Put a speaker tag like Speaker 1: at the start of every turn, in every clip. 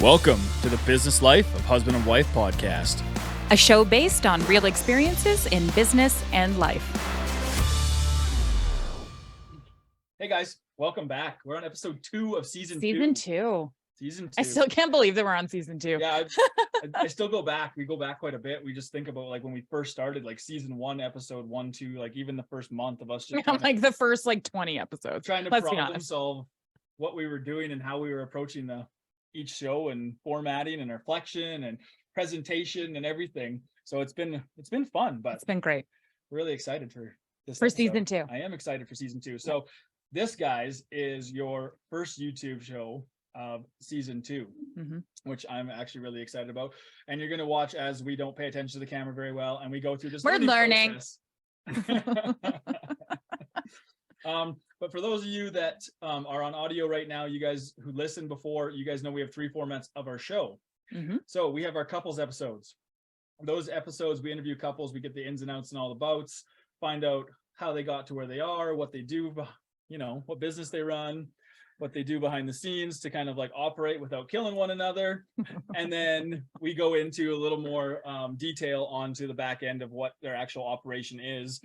Speaker 1: Welcome to the Business Life of Husband and Wife podcast,
Speaker 2: a show based on real experiences in business and life.
Speaker 1: Hey guys, welcome back. We're on episode 2 of season 2. Season 2.
Speaker 2: I still can't believe that we're on season 2.
Speaker 1: Yeah, I still go back. We go back quite a bit. We just think about like when we first started, like season 1, episode 1, 2, like even the first month of us just
Speaker 2: like the first like 20 episodes.
Speaker 1: Trying to problem solve what we were doing and how we were approaching each show and formatting and reflection and presentation and everything. So it's been fun, but
Speaker 2: it's been great.
Speaker 1: Really excited for this
Speaker 2: for
Speaker 1: episode.
Speaker 2: Season 2.
Speaker 1: I am excited for season 2. So this, guys, is your first YouTube show of season 2, which I'm actually really excited about. And you're going to watch as we don't pay attention to the camera very well and we go through this.
Speaker 2: We're learning.
Speaker 1: But for those of you that are on audio right now, you guys who listened before, you guys know we have 3 formats of our show. So we have our couples episodes. Those episodes, we interview couples, we get the ins and outs and all the bouts, find out how they got to where they are, what they do, what business they run, what they do behind the scenes to kind of like operate without killing one another. And then we go into a little more detail onto the back end of what their actual operation is.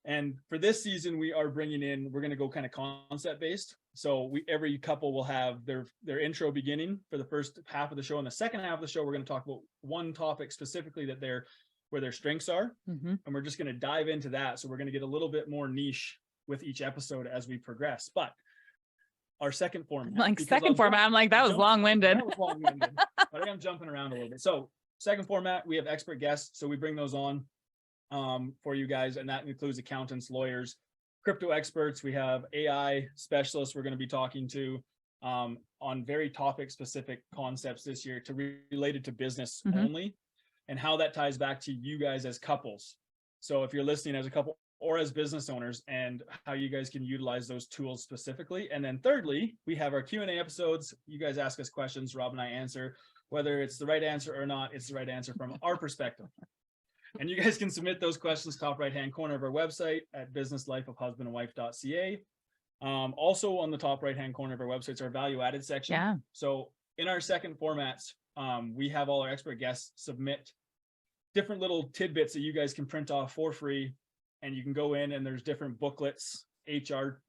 Speaker 1: And for this season, we're going to go kind of concept based. So every couple will have their intro beginning for the first half of the show. And the second half of the show, we're going to talk about one topic specifically where their strengths are. And we're just going to dive into that. So we're going to get a little bit more niche with each episode as we progress. But our second format.
Speaker 2: I'm like, that was long-winded.
Speaker 1: But I am jumping around a little bit. So second format, we have expert guests. So we bring those on for you guys. And that includes accountants, lawyers, crypto experts. We have AI specialists we're going to be talking to on very topic specific concepts this year related to business only, and how that ties back to you guys as couples. So if you're listening as a couple or as business owners, and how you guys can utilize those tools specifically. And then thirdly, we have our Q&A episodes. You guys ask us questions, Rob and I answer. Whether it's the right answer or not, it's the right answer from our perspective. And you guys can submit those questions top right-hand corner of our website at businesslifeofhusbandandwife.ca. Also on the top right-hand corner of our website is our value-added section.
Speaker 2: Yeah.
Speaker 1: So in our second formats, we have all our expert guests submit different little tidbits that you guys can print off for free. And you can go in and there's different booklets, HR,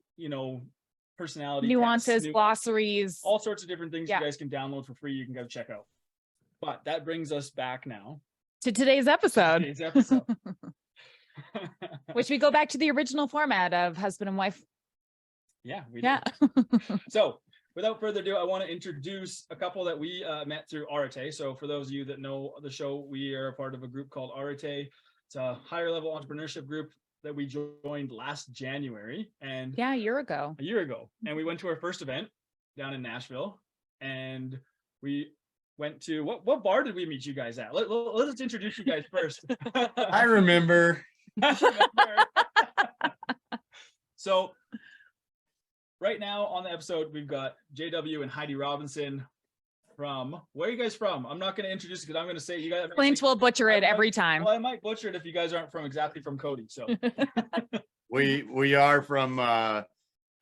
Speaker 1: personality
Speaker 2: nuances, glossaries,
Speaker 1: all sorts of different things you guys can download for free. You can go check out. But that brings us back now
Speaker 2: to today's episode. Which we go back to the original format of husband and wife.
Speaker 1: Yeah, we do. So without further ado, I want to introduce a couple that we met through Arete. So for those of you that know the show, we are a part of a group called Arete. It's a higher level entrepreneurship group that we joined last January. And
Speaker 2: a year ago.
Speaker 1: And we went to our first event down in Nashville. And we went to, what bar did we meet you guys at? Let's introduce you guys first.
Speaker 3: I remember.
Speaker 1: So right now on the episode, we've got JW and Heidi Robinson from, where are you guys from? I'm not going to introduce it because I'm going to say you guys.
Speaker 2: Clint will butcher it every time.
Speaker 1: Well, I might butcher it if you guys aren't exactly from Cody. So
Speaker 3: we are from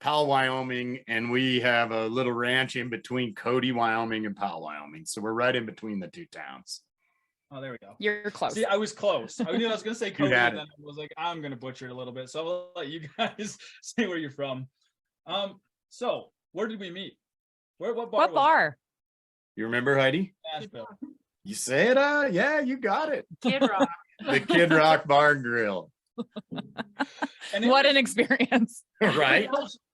Speaker 3: Powell, Wyoming, and we have a little ranch in between Cody, Wyoming, and Powell, Wyoming. So we're right in between the two towns.
Speaker 1: Oh, there we go.
Speaker 2: You're close.
Speaker 1: See, I was close. I knew I was going to say Cody, and then I was like, I'm going to butcher it a little bit. So I'll let you guys say where you're from. So where did we meet? What bar?
Speaker 3: You remember, Heidi?
Speaker 1: Nashville.
Speaker 3: You say it? Yeah, you got it.
Speaker 4: Kid Rock.
Speaker 3: The Kid Rock Bar and Grill.
Speaker 2: What an experience.
Speaker 3: Right?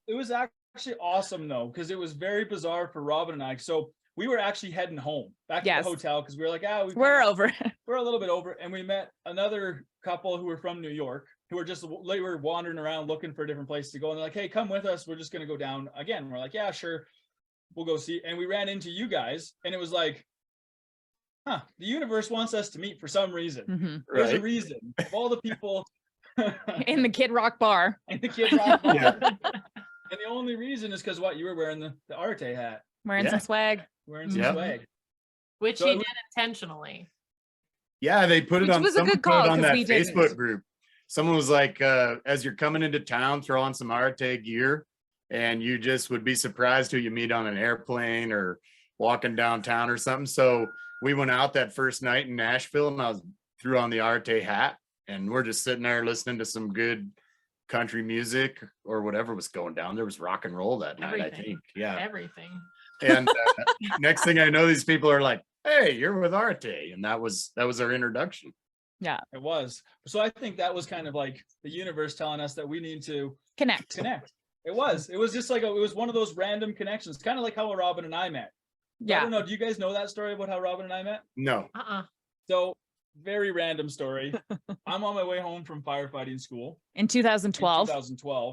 Speaker 1: It was actually awesome, though, because it was very bizarre for Robin and I. So we were actually heading home back to the hotel because we were like,
Speaker 2: we're over.
Speaker 1: We're a little bit over. And we met another couple who were from New York who were wandering around looking for a different place to go. And they're like, hey, come with us. We're just going to go down again. We're like, yeah, sure. We'll go see. And we ran into you guys and it was like, the universe wants us to meet for some reason. There's a reason. Of all the people
Speaker 2: in the Kid Rock bar.
Speaker 1: And the only reason is because you were wearing the Arete hat.
Speaker 2: Wearing some swag.
Speaker 4: Which he did intentionally.
Speaker 3: Yeah, they put it on
Speaker 2: was a good call,
Speaker 3: on that Facebook group. Someone was like, as you're coming into town, throw on some Arete gear. And you just would be surprised who you meet on an airplane or walking downtown or something. So we went out that first night in Nashville, and I threw on the Arete hat, and we're just sitting there listening to some good country music or whatever was going down. There was rock and roll that night, I think. Yeah.
Speaker 4: Everything.
Speaker 3: And next thing I know, these people are like, hey, you're with Arete. And that was our introduction.
Speaker 2: Yeah,
Speaker 1: it was. So I think that was kind of like the universe telling us that we need to
Speaker 2: connect.
Speaker 1: It was just like, it was one of those random connections, kind of like how Robyn and I met.
Speaker 2: Yeah.
Speaker 1: I don't know. Do you guys know that story about how Robyn and I met?
Speaker 3: No.
Speaker 1: So very random story. I'm on my way home from firefighting school.
Speaker 2: In 2012.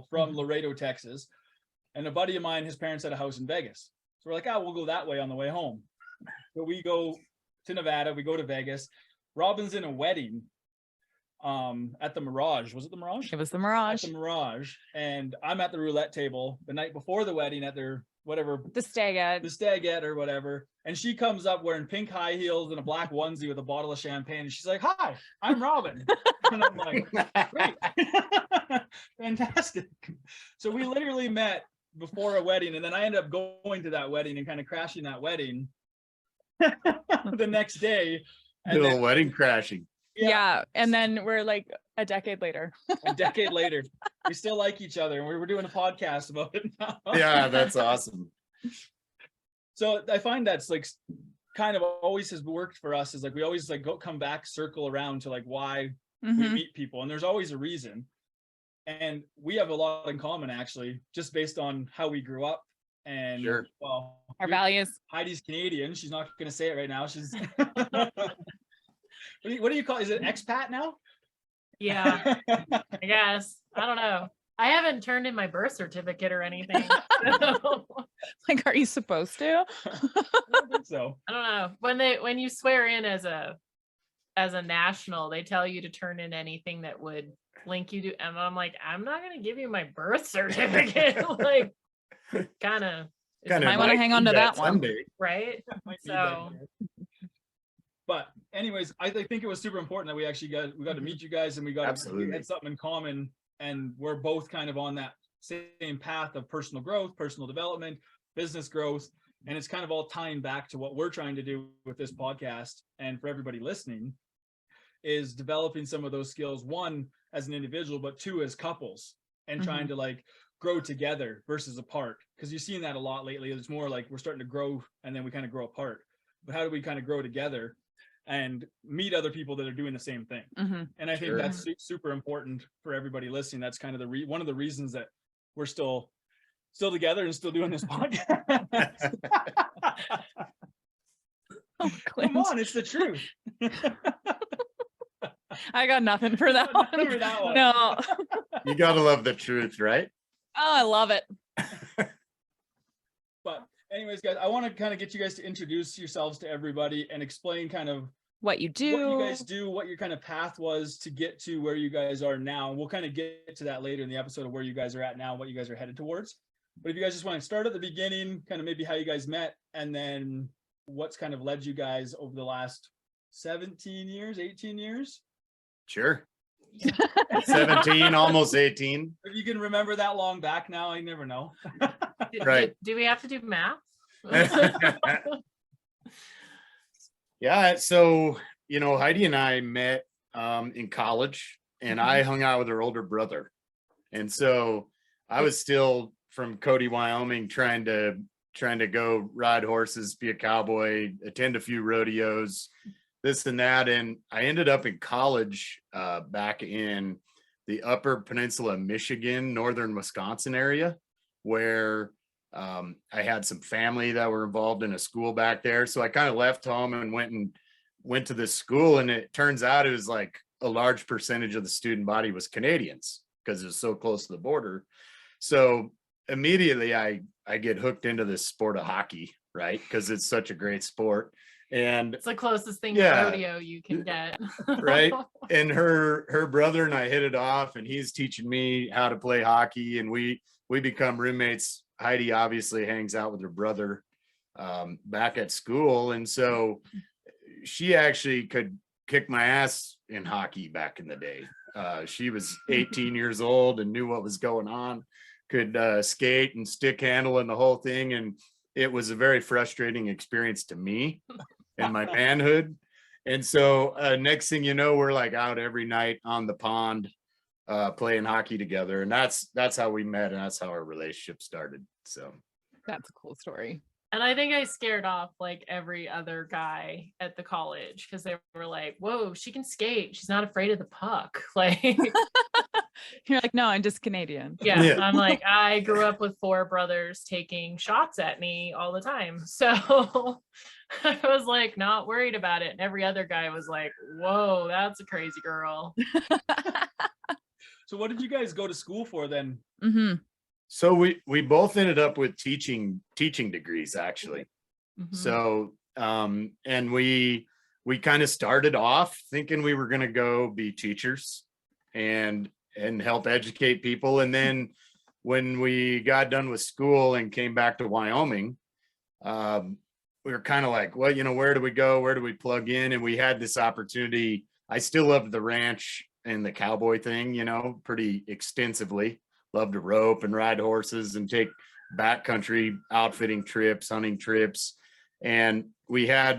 Speaker 1: From Laredo, Texas. And a buddy of mine, his parents had a house in Vegas. So we're like, we'll go that way on the way home. So we go to Nevada, we go to Vegas. Robyn's in a wedding at the Mirage. Was it the Mirage?
Speaker 2: It was the Mirage.
Speaker 1: At the Mirage. And I'm at the roulette table the night before the wedding at their whatever.
Speaker 2: The Stagette
Speaker 1: or whatever. And she comes up wearing pink high heels and a black onesie with a bottle of champagne. And she's like, hi, I'm Robyn. And I'm like, great. Fantastic. So we literally met before a wedding. And then I ended up going to that wedding and kind of crashing that wedding the next day. And
Speaker 3: little wedding crashing.
Speaker 2: Yeah. And then we're like a decade later. We still like each other, and we were doing a podcast about it now.
Speaker 3: Yeah, that's awesome.
Speaker 1: So I find that's like kind of always has worked for us, is like we always like come back, circle around to like why we meet people, and there's always a reason. And we have a lot in common, actually, just based on how we grew up. And well,
Speaker 2: our values.
Speaker 1: Heidi's Canadian. She's not going to say it right now. She's what do you call it? Is it expat now?
Speaker 4: Yeah, I guess. I don't know. I haven't turned in my birth certificate or anything. So.
Speaker 2: Like, are you supposed to?
Speaker 1: I don't think so.
Speaker 4: I don't know. When you swear in as a national, they tell you to turn in anything that would link you to, and I'm like, I'm not going to give you my birth certificate. Like, kind of
Speaker 2: might want to hang on to that one,
Speaker 4: right? So,
Speaker 1: but anyways, I think it was super important that we got to meet you guys, and we had something in common, and we're both kind of on that same path of personal growth, personal development, business growth, and it's kind of all tying back to what we're trying to do with this podcast. And for everybody listening, is developing some of those skills, one as an individual, but two as couples, and trying to like grow together versus apart, because you've seen that a lot lately. It's more like we're starting to grow and then we kind of grow apart, but how do we kind of grow together and meet other people that are doing the same thing? And I think that's super important for everybody listening. That's kind of one of the reasons that we're still together and still doing this podcast.
Speaker 2: Oh,
Speaker 1: come on, it's the truth.
Speaker 2: I got nothing for that one. No.
Speaker 3: You gotta love the truth, right?
Speaker 2: Oh, I love it.
Speaker 1: But anyways, guys, I want to kind of get you guys to introduce yourselves to everybody and explain kind of
Speaker 2: what you guys
Speaker 1: do, what your kind of path was to get to where you guys are now. We'll kind of get to that later in the episode of where you guys are at now, what you guys are headed towards. But if you guys just want to start at the beginning, kind of maybe how you guys met, and then what's kind of led you guys over the last 17 years, 18 years.
Speaker 3: Sure. 17, almost 18.
Speaker 1: If you can remember that long back now, I never know.
Speaker 3: Right.
Speaker 4: Do we have to do math?
Speaker 3: Yeah. So, Heidi and I met in college, and I hung out with her older brother. And so I was still from Cody, Wyoming, trying to go ride horses, be a cowboy, attend a few rodeos, this and that. And I ended up in college back in the Upper Peninsula of Michigan, northern Wisconsin area, where I had some family that were involved in a school back there. So I kind of left home and went to this school, and it turns out it was like a large percentage of the student body was Canadians because it was so close to the border. So immediately I get hooked into this sport of hockey, right? Because it's such a great sport. And
Speaker 4: it's the closest thing to rodeo you can get.
Speaker 3: Right. And her brother and I hit it off, and he's teaching me how to play hockey, and we become roommates. Heidi obviously hangs out with her brother back at school. And so she actually could kick my ass in hockey back in the day. She was 18 years old and knew what was going on, could skate and stick handle and the whole thing. And it was a very frustrating experience to me and my manhood. And so next thing you know, we're like out every night on the pond playing hockey together. And that's how we met, and that's how our relationship started. So
Speaker 2: That's a cool story.
Speaker 4: And I think I scared off like every other guy at the college because they were like, whoa, she can skate. She's not afraid of the puck. Like,
Speaker 2: You're like, no, I'm just Canadian.
Speaker 4: yeah, I'm like, I grew up with 4 brothers taking shots at me all the time. So I was like, not worried about it. And every other guy was like, whoa, that's a crazy girl.
Speaker 1: So what did you guys go to school for then?
Speaker 2: Mm-hmm.
Speaker 3: So we both ended up with teaching degrees, actually.
Speaker 4: Mhm.
Speaker 3: So and we kind of started off thinking we were going to go be teachers and help educate people. And then when we got done with school and came back to Wyoming, we were kind of like, well, where do we go? Where do we plug in? And we had this opportunity. I still loved the ranch and the cowboy thing, pretty extensively. Love to rope and ride horses and take backcountry outfitting trips, hunting trips. And we had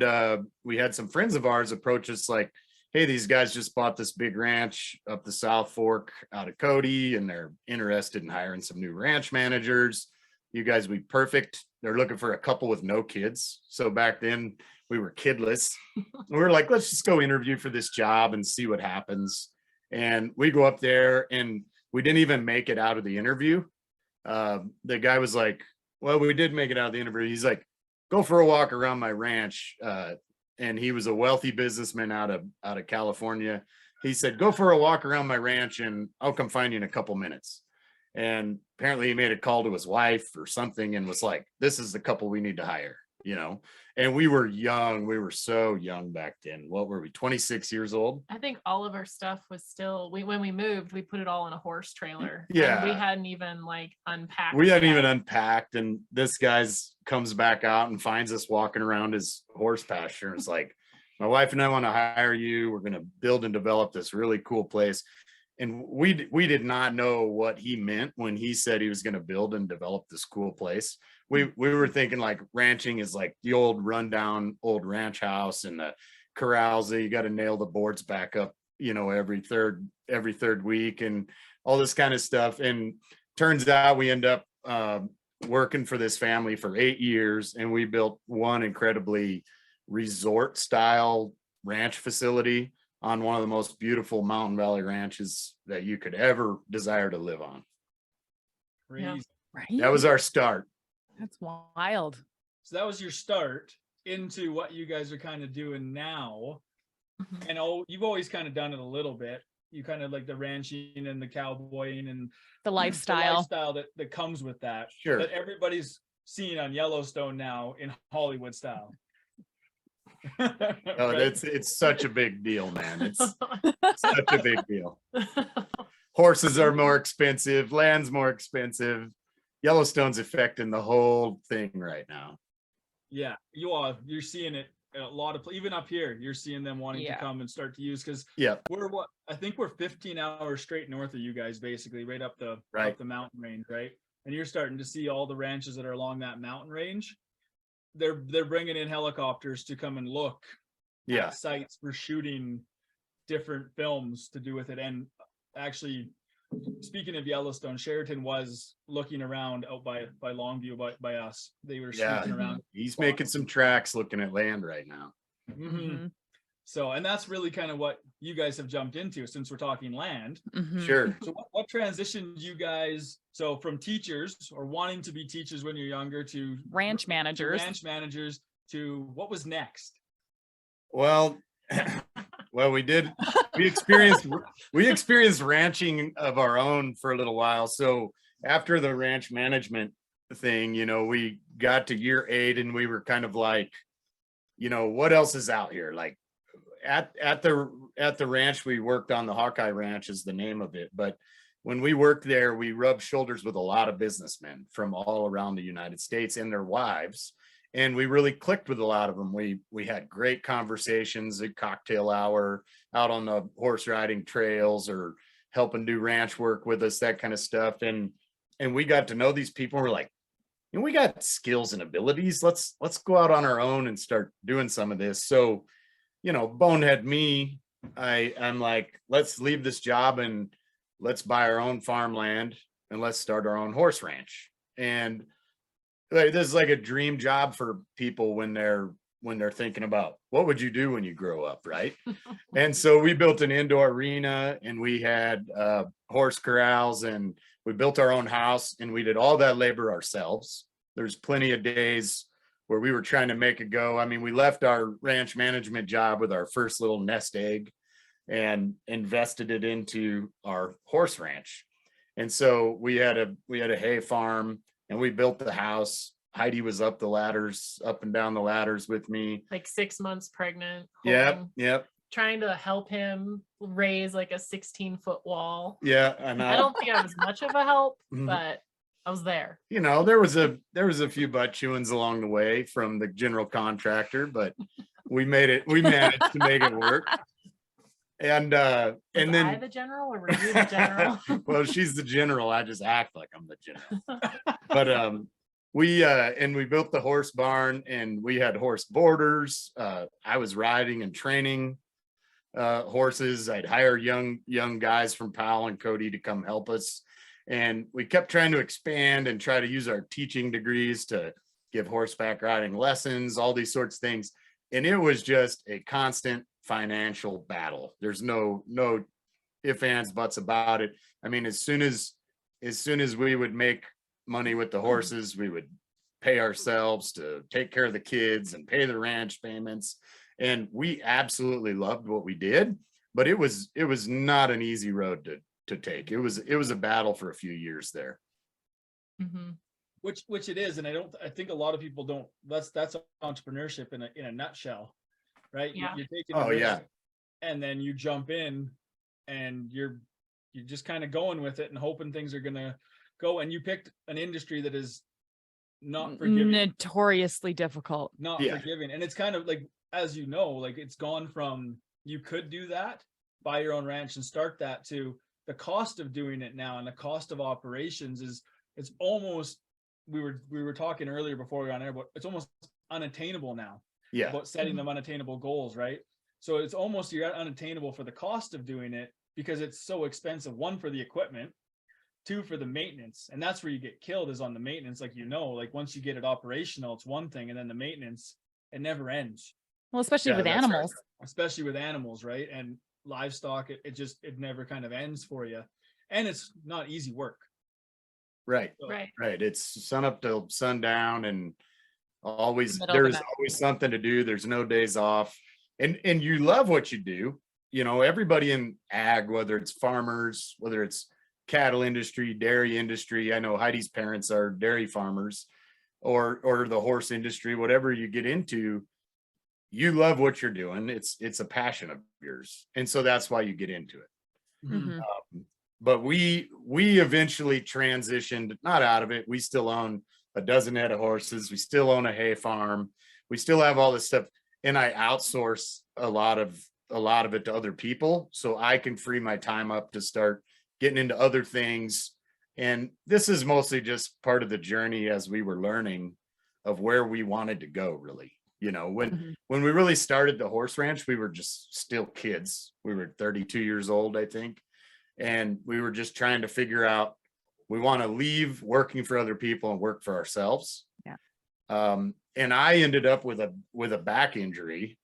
Speaker 3: some friends of ours approach us like, hey, these guys just bought this big ranch up the South Fork out of Cody, and they're interested in hiring some new ranch managers. You guys would be perfect. They're looking for a couple with no kids. So back then we were kidless. We were like, let's just go interview for this job and see what happens. And we go up there, and we didn't even make it out of the interview. The guy was like, well, we did make it out of the interview. He's like, go for a walk around my ranch. And he was a wealthy businessman out of California. He said, go for a walk around my ranch and I'll come find you in a couple minutes. And apparently he made a call to his wife or something and was like, this is the couple we need to hire, And we were young. We were so young back then. What were we, 26 years old?
Speaker 4: I think all of our stuff was still, when we moved, we put it all in a horse trailer.
Speaker 3: Yeah.
Speaker 4: And we hadn't even like unpacked.
Speaker 3: We hadn't
Speaker 4: yet.
Speaker 3: even unpacked. And this guy's comes back out and finds us walking around his horse pasture. And it's like, my wife and I want to hire you. We're going to build and develop this really cool place. And we did not know what he meant when he said he was going to build and develop this cool place. We were thinking like ranching is like the old rundown old ranch house and the corrals that you got to nail the boards back up, every third week and all this kind of stuff. And turns out we end up working for this family for 8 years, and we built one incredibly resort style ranch facility on one of the most beautiful mountain valley ranches that you could ever desire to live on.
Speaker 1: Crazy.
Speaker 4: Yeah.
Speaker 2: Right.
Speaker 3: That was our start.
Speaker 2: That's wild.
Speaker 1: So that was your start into what you guys are kind of doing now.
Speaker 4: Mhm.
Speaker 1: And you've always kind of done it a little bit. You kind of like the ranching and the cowboying and
Speaker 2: The lifestyle.
Speaker 1: that comes with that.
Speaker 3: Sure.
Speaker 1: That everybody's seeing on Yellowstone now in Hollywood style.
Speaker 3: Oh,
Speaker 1: Right?
Speaker 3: it's such a big deal, man. It's such a big deal. Horses are more expensive, land's more expensive. Yellowstone's affecting the whole thing right now.
Speaker 1: Yeah, you're seeing it a lot of even up here. You're seeing them wanting to come and start to use because
Speaker 3: Yeah.
Speaker 1: I think we're 15 hours straight north of you guys, basically right up the mountain range, right? And you're starting to see all the ranches that are along that mountain range. They're bringing in helicopters to come and look at sites for shooting different films to do with it. And actually, speaking of Yellowstone, Sheraton was looking around out by Longview by us. They were sneaking around.
Speaker 3: He's making some tracks looking at land right now.
Speaker 1: Mm-hmm. So, and that's really kind of what you guys have jumped into since we're talking land.
Speaker 2: Mm-hmm.
Speaker 3: Sure.
Speaker 1: So what transitioned you guys from teachers or wanting to be teachers when you're younger to
Speaker 2: Ranch managers
Speaker 1: to what was next?
Speaker 3: Well, we experienced ranching of our own for a little while. So after the ranch management thing, we got to year 8 and we were kind of like, what else is out here? Like at the ranch we worked on, the Hawkeye Ranch is the name of it. But when we worked there, we rubbed shoulders with a lot of businessmen from all around the United States and their wives. And we really clicked with a lot of them. We had great conversations at cocktail hour, out on the horse riding trails, or helping do ranch work with us, that kind of stuff. And we got to know these people. We're like, we got skills and abilities. Let's go out on our own and start doing some of this. So, bonehead me, I'm like, let's leave this job and let's buy our own farmland and let's start our own horse ranch. And this is like a dream job for people when they're thinking about what would you do when you grow up, right? And so we built an indoor arena, and we had horse corrals, and we built our own house, and we did all that labor ourselves. There's plenty of days where we were trying to make it go. I mean, we left our ranch management job with our first little nest egg and invested it into our horse ranch. And so we had a hay farm, and we built the house. Heidi was up and down the ladders with me.
Speaker 4: Like 6 months pregnant.
Speaker 3: Yep.
Speaker 4: Trying to help him raise like a 16-foot wall.
Speaker 3: Yeah.
Speaker 4: I don't think I was much of a help, but I was there.
Speaker 3: There was a few butt chewings along the way from the general contractor, but we managed to make it work. And then
Speaker 4: I the general, or were you the general?
Speaker 3: Well, she's the general. I just act like I'm the general. But we built the horse barn, and we had horse boarders. I was riding and training horses. I'd hire young guys from Powell and Cody to come help us. And we kept trying to expand and try to use our teaching degrees to give horseback riding lessons, all these sorts of things. And it was just a constant financial battle. There's no ifs, ands, buts about it. I mean, as soon as we would make money with the horses, we would pay ourselves to take care of the kids and pay the ranch payments. And we absolutely loved what we did, but it was not an easy road to take. It was a battle for a few years there.
Speaker 4: Mm-hmm.
Speaker 1: Which it is. And I think a lot of people don't, that's entrepreneurship in a nutshell, right?
Speaker 4: Yeah.
Speaker 1: You're taking a risk, and then you jump in, and you're just kind of going with it and hoping things are going to go. And you picked an industry that is not forgiving,
Speaker 2: notoriously difficult,
Speaker 1: not forgiving. And it's kind of like, as you know, like it's gone from, you could do that, buy your own ranch and start that, to the cost of doing it now, and the cost of operations it's almost, we were talking earlier before we got on air, but it's almost unattainable now.
Speaker 3: Yeah.
Speaker 1: About setting them unattainable goals, right? So it's almost, you're unattainable for the cost of doing it, because it's so expensive. One, for the equipment, two, for the maintenance. And that's where you get killed, is on the maintenance. Like, like once you get it operational, it's one thing, and then the maintenance, it never ends.
Speaker 2: Well, especially with animals.
Speaker 1: Right. Especially with animals, right? And livestock, it never kind of ends for you. And it's not easy work.
Speaker 3: Right.
Speaker 1: So,
Speaker 3: Right. It's sun up till sundown, and there's always something to do. There's no days off. And you love what you do. Everybody in ag, whether it's farmers, whether it's cattle industry, dairy industry. I know Heidi's parents are dairy farmers, or the horse industry, whatever you get into, you love what you're doing. It's a passion of yours. And so that's why you get into it.
Speaker 2: Mm-hmm.
Speaker 3: But we eventually transitioned, not out of it. We still own a dozen head of horses. We still own a hay farm. We still have all this stuff. And I outsource a lot of it to other people, so I can free my time up to start getting into other things. And this is mostly just part of the journey as we were learning of where we wanted to go, really. When we really started the horse ranch, we were just still kids. We were 32 years old, I think. And we were just trying to figure out, we want to leave working for other people and work for ourselves.
Speaker 2: Yeah.
Speaker 3: And I ended up with a back injury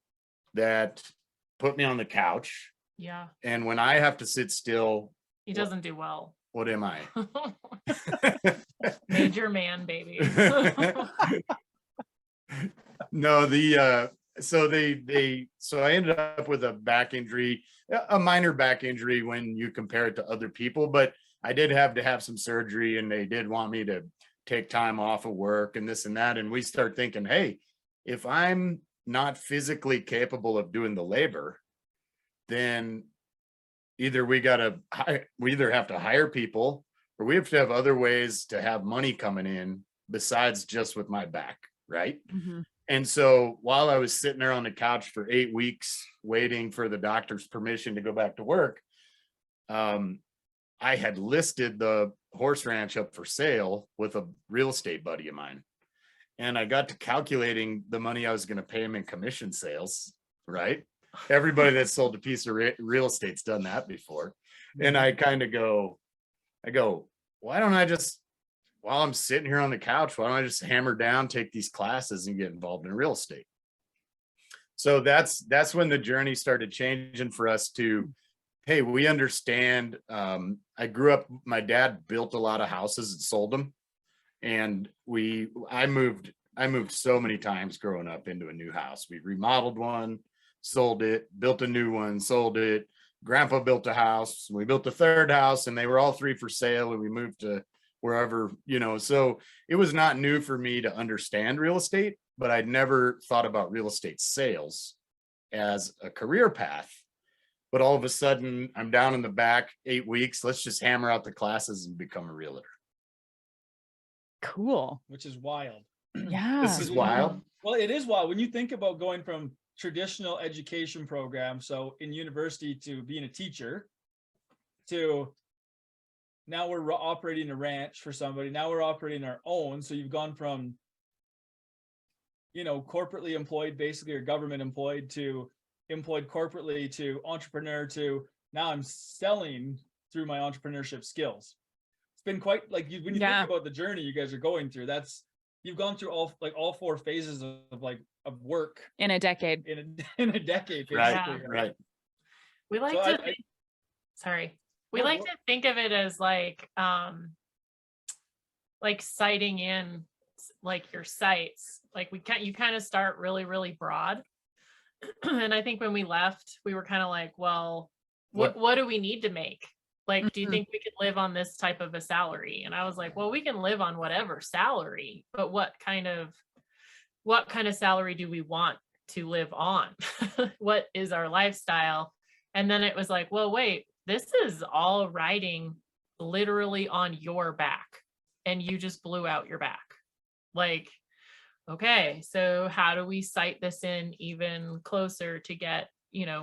Speaker 3: that put me on the couch.
Speaker 4: Yeah.
Speaker 3: And when I have to sit still,
Speaker 4: he doesn't do well.
Speaker 3: What am I?
Speaker 4: Major man, baby.
Speaker 3: No, so I ended up with a back injury, a minor back injury when you compare it to other people, but I did have to have some surgery, and they did want me to take time off of work and this and that. And we start thinking, hey, if I'm not physically capable of doing the labor, then either we either have to hire people, or we have to have other ways to have money coming in besides just with my back. Right.
Speaker 2: Mm-hmm.
Speaker 3: And so while I was sitting there on the couch for 8 weeks, waiting for the doctor's permission to go back to work, I had listed the horse ranch up for sale with a real estate buddy of mine. And I got to calculating the money I was going to pay him in commission sales, right? Everybody that sold a piece of real estate's done that before. And I kind of go, why don't I just, while I'm sitting here on the couch, why don't I just hammer down, take these classes and get involved in real estate? So that's when the journey started changing for us to, hey, we understand. I grew up, my dad built a lot of houses and sold them. And I moved so many times growing up into a new house. We remodeled one, sold it, built a new one, sold it. Grandpa built a house. We built a third house, and they were all three for sale. And we moved to wherever, so it was not new for me to understand real estate, but I'd never thought about real estate sales as a career path. But all of a sudden, I'm down in the back 8 weeks. Let's just hammer out the classes and become a realtor.
Speaker 2: Cool.
Speaker 1: Which is wild.
Speaker 2: Yeah.
Speaker 3: This is wild.
Speaker 1: Well, it is wild when you think about going from traditional education program, so in university, to being a teacher, to now we're operating a ranch for somebody. Now we're operating our own. So you've gone from, corporately employed, basically, or government employed, to employed corporately, to entrepreneur, to now I'm selling through my entrepreneurship skills. It's been quite when you think about the journey you guys are going through, you've gone through all four phases of work
Speaker 2: in a decade.
Speaker 1: In a decade, basically.
Speaker 3: Right.
Speaker 4: We like to think of it as citing in your sites. You kind of start really, really broad. And I think when we left, we were kind of like, well, what do we need to make? Do you think we could live on this type of a salary? And I was like, well, we can live on whatever salary, but what kind of salary do we want to live on? What is our lifestyle? And then it was like, well, wait, this is all riding literally on your back, and you just blew out your back. Okay, so how do we cite this in even closer to get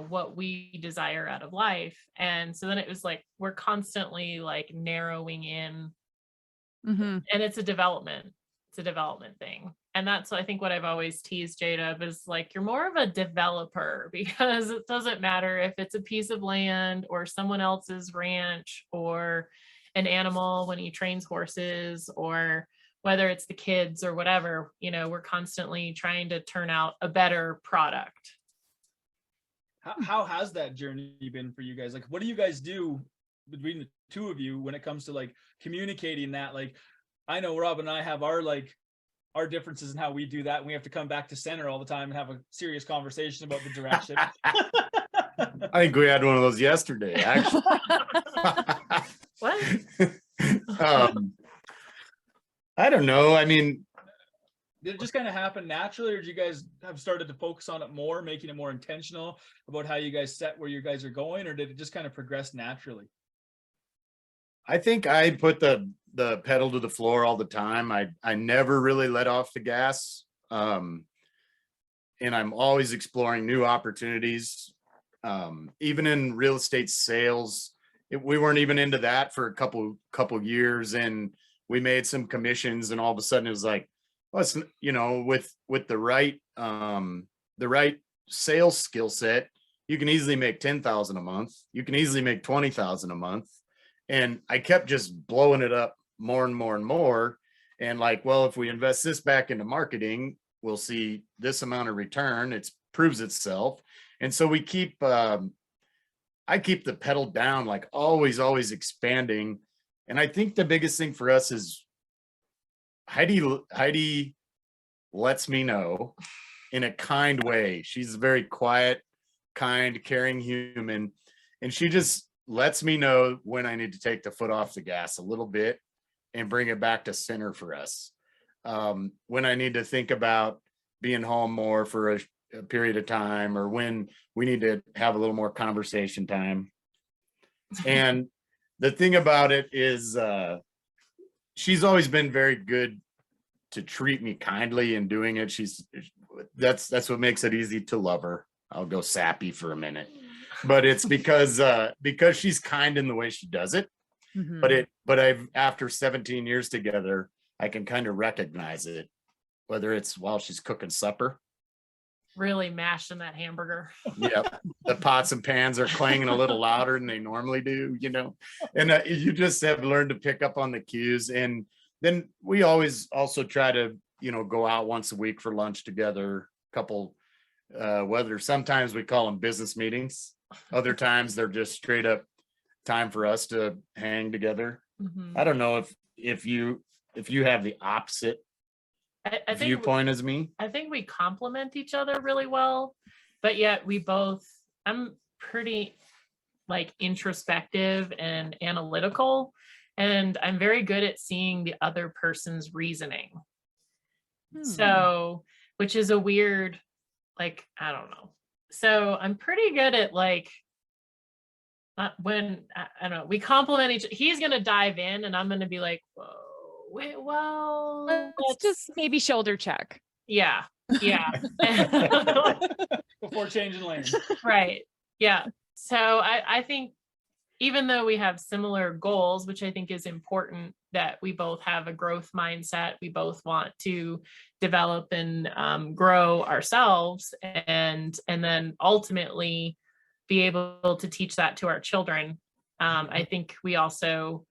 Speaker 4: what we desire out of life? And so then it was we're constantly narrowing in, and it's a development thing. And that's, I think, what I've always teased JW is you're more of a developer, because it doesn't matter if it's a piece of land or someone else's ranch or an animal when he trains horses, or whether it's the kids or whatever, we're constantly trying to turn out a better product.
Speaker 1: How has that journey been for you guys? What do you guys do between the two of you when it comes to communicating that? I know Rob and I have our differences in how we do that. And we have to come back to center all the time and have a serious conversation about the direction.
Speaker 3: I think we had one of those yesterday, actually.
Speaker 4: What?
Speaker 3: I don't know. I mean,
Speaker 1: did it just kind of happen naturally, or did you guys have started to focus on it more, making it more intentional about how you guys set where you guys are going, or did it just kind of progress naturally?
Speaker 3: I think I put the pedal to the floor all the time. I never really let off the gas. And I'm always exploring new opportunities. Even in real estate sales, we weren't even into that for a couple years, and we made some commissions, and all of a sudden it was like, well, it's, with the right sales skill set, you can easily make 10,000 a month. You can easily make 20,000 a month. And I kept just blowing it up more and more and more. And well, if we invest this back into marketing, we'll see this amount of return. It proves itself. And so I keep the pedal down, always expanding. And I think the biggest thing for us is Heidi lets me know in a kind way. She's a very quiet, kind, caring human. And she just lets me know when I need to take the foot off the gas a little bit and bring it back to center for us. When I need to think about being home more for a period of time, or when we need to have a little more conversation time. And the thing about it is, she's always been very good to treat me kindly in doing it. That's what makes it easy to love her. I'll go sappy for a minute, but it's because she's kind in the way she does it. But I've, after 17 years together, I can kind of recognize it, whether it's while she's cooking supper.
Speaker 4: Really mashing that hamburger.
Speaker 3: Yeah, the pots and pans are clanging a little louder than they normally do, and you just have learned to pick up on the cues. And then we always also try to, go out once a week for lunch together, couple, whether sometimes we call them business meetings, other times they're just straight up time for us to hang together. I don't know if you have the opposite
Speaker 4: I think
Speaker 3: viewpoint as me.
Speaker 4: I think we complement each other really well, but yet I'm pretty like introspective and analytical, and I'm very good at seeing the other person's reasoning. So, which is a weird, like, I don't know. So I'm pretty good at like, when I don't know, we complement each. He's gonna dive in, and I'm gonna be like, whoa. Wait, well,
Speaker 2: let's just maybe shoulder check.
Speaker 4: Yeah.
Speaker 1: Before changing lanes.
Speaker 4: Right. Yeah. So I think even though we have similar goals, which I think is important, that we both have a growth mindset, we both want to develop and grow ourselves, and then ultimately be able to teach that to our children. I think we also,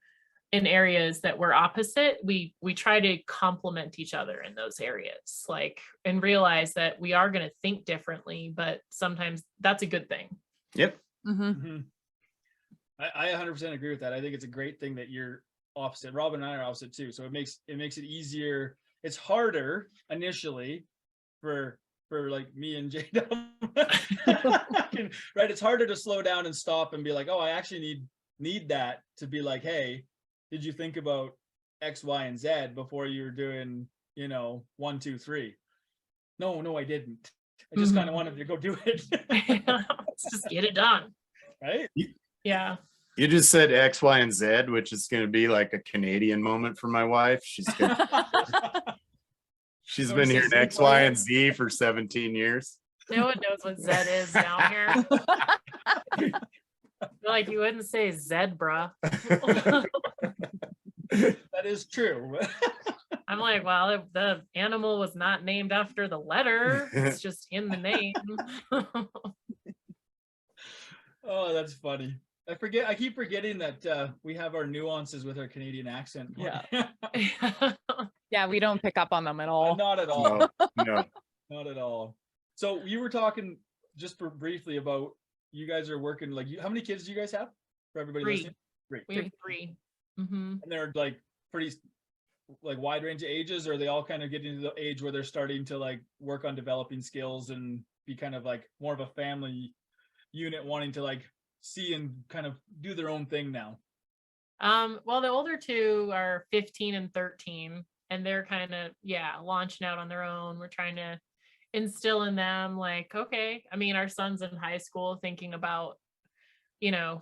Speaker 4: in areas that we're opposite, we try to complement each other in those areas, like, and realize that we are going to think differently, but sometimes that's a good thing.
Speaker 3: Yep.
Speaker 1: I 100% agree with that. I think it's a great thing that you're opposite. Robyn and I are opposite too, so it makes it easier. It's harder initially for like me and JW, right? It's harder to slow down and stop and be like, oh, I actually need that to be like, hey, did you think about X, Y, and Z before you were doing, 1, 2, 3? No, I didn't. I just kind of wanted to go do it.
Speaker 4: Let's just get it done.
Speaker 1: Right?
Speaker 4: Yeah.
Speaker 3: You just said X, Y, and Z, which is going to be like a Canadian moment for my wife. She's been hearing X, Y, and Z for 17 years.
Speaker 4: No one knows what Z is down here. Like, you wouldn't say zebra.
Speaker 1: That is true.
Speaker 4: I'm like, well, the animal was not named after the letter. It's just in the name.
Speaker 1: Oh, that's funny. I keep forgetting that we have our nuances with our Canadian accent.
Speaker 2: Yeah. Yeah, we don't pick up on them at all.
Speaker 1: Not at all.
Speaker 3: No.
Speaker 1: Not at all. So you were talking just briefly about, you guys are working, like, how many kids do you guys have for everybody
Speaker 4: 3.
Speaker 1: listening? 3.
Speaker 4: We have 3. Mm-hmm.
Speaker 1: And they're like pretty like wide range of ages, or are they all kind of getting to the age where they're starting to like work on developing skills and be kind of like more of a family unit, wanting to like see and kind of do their own thing now?
Speaker 4: Well, the older 2 are 15 and 13, and they're kind of, launching out on their own. We're trying to instill in them, like, okay, I mean, our son's in high school thinking about,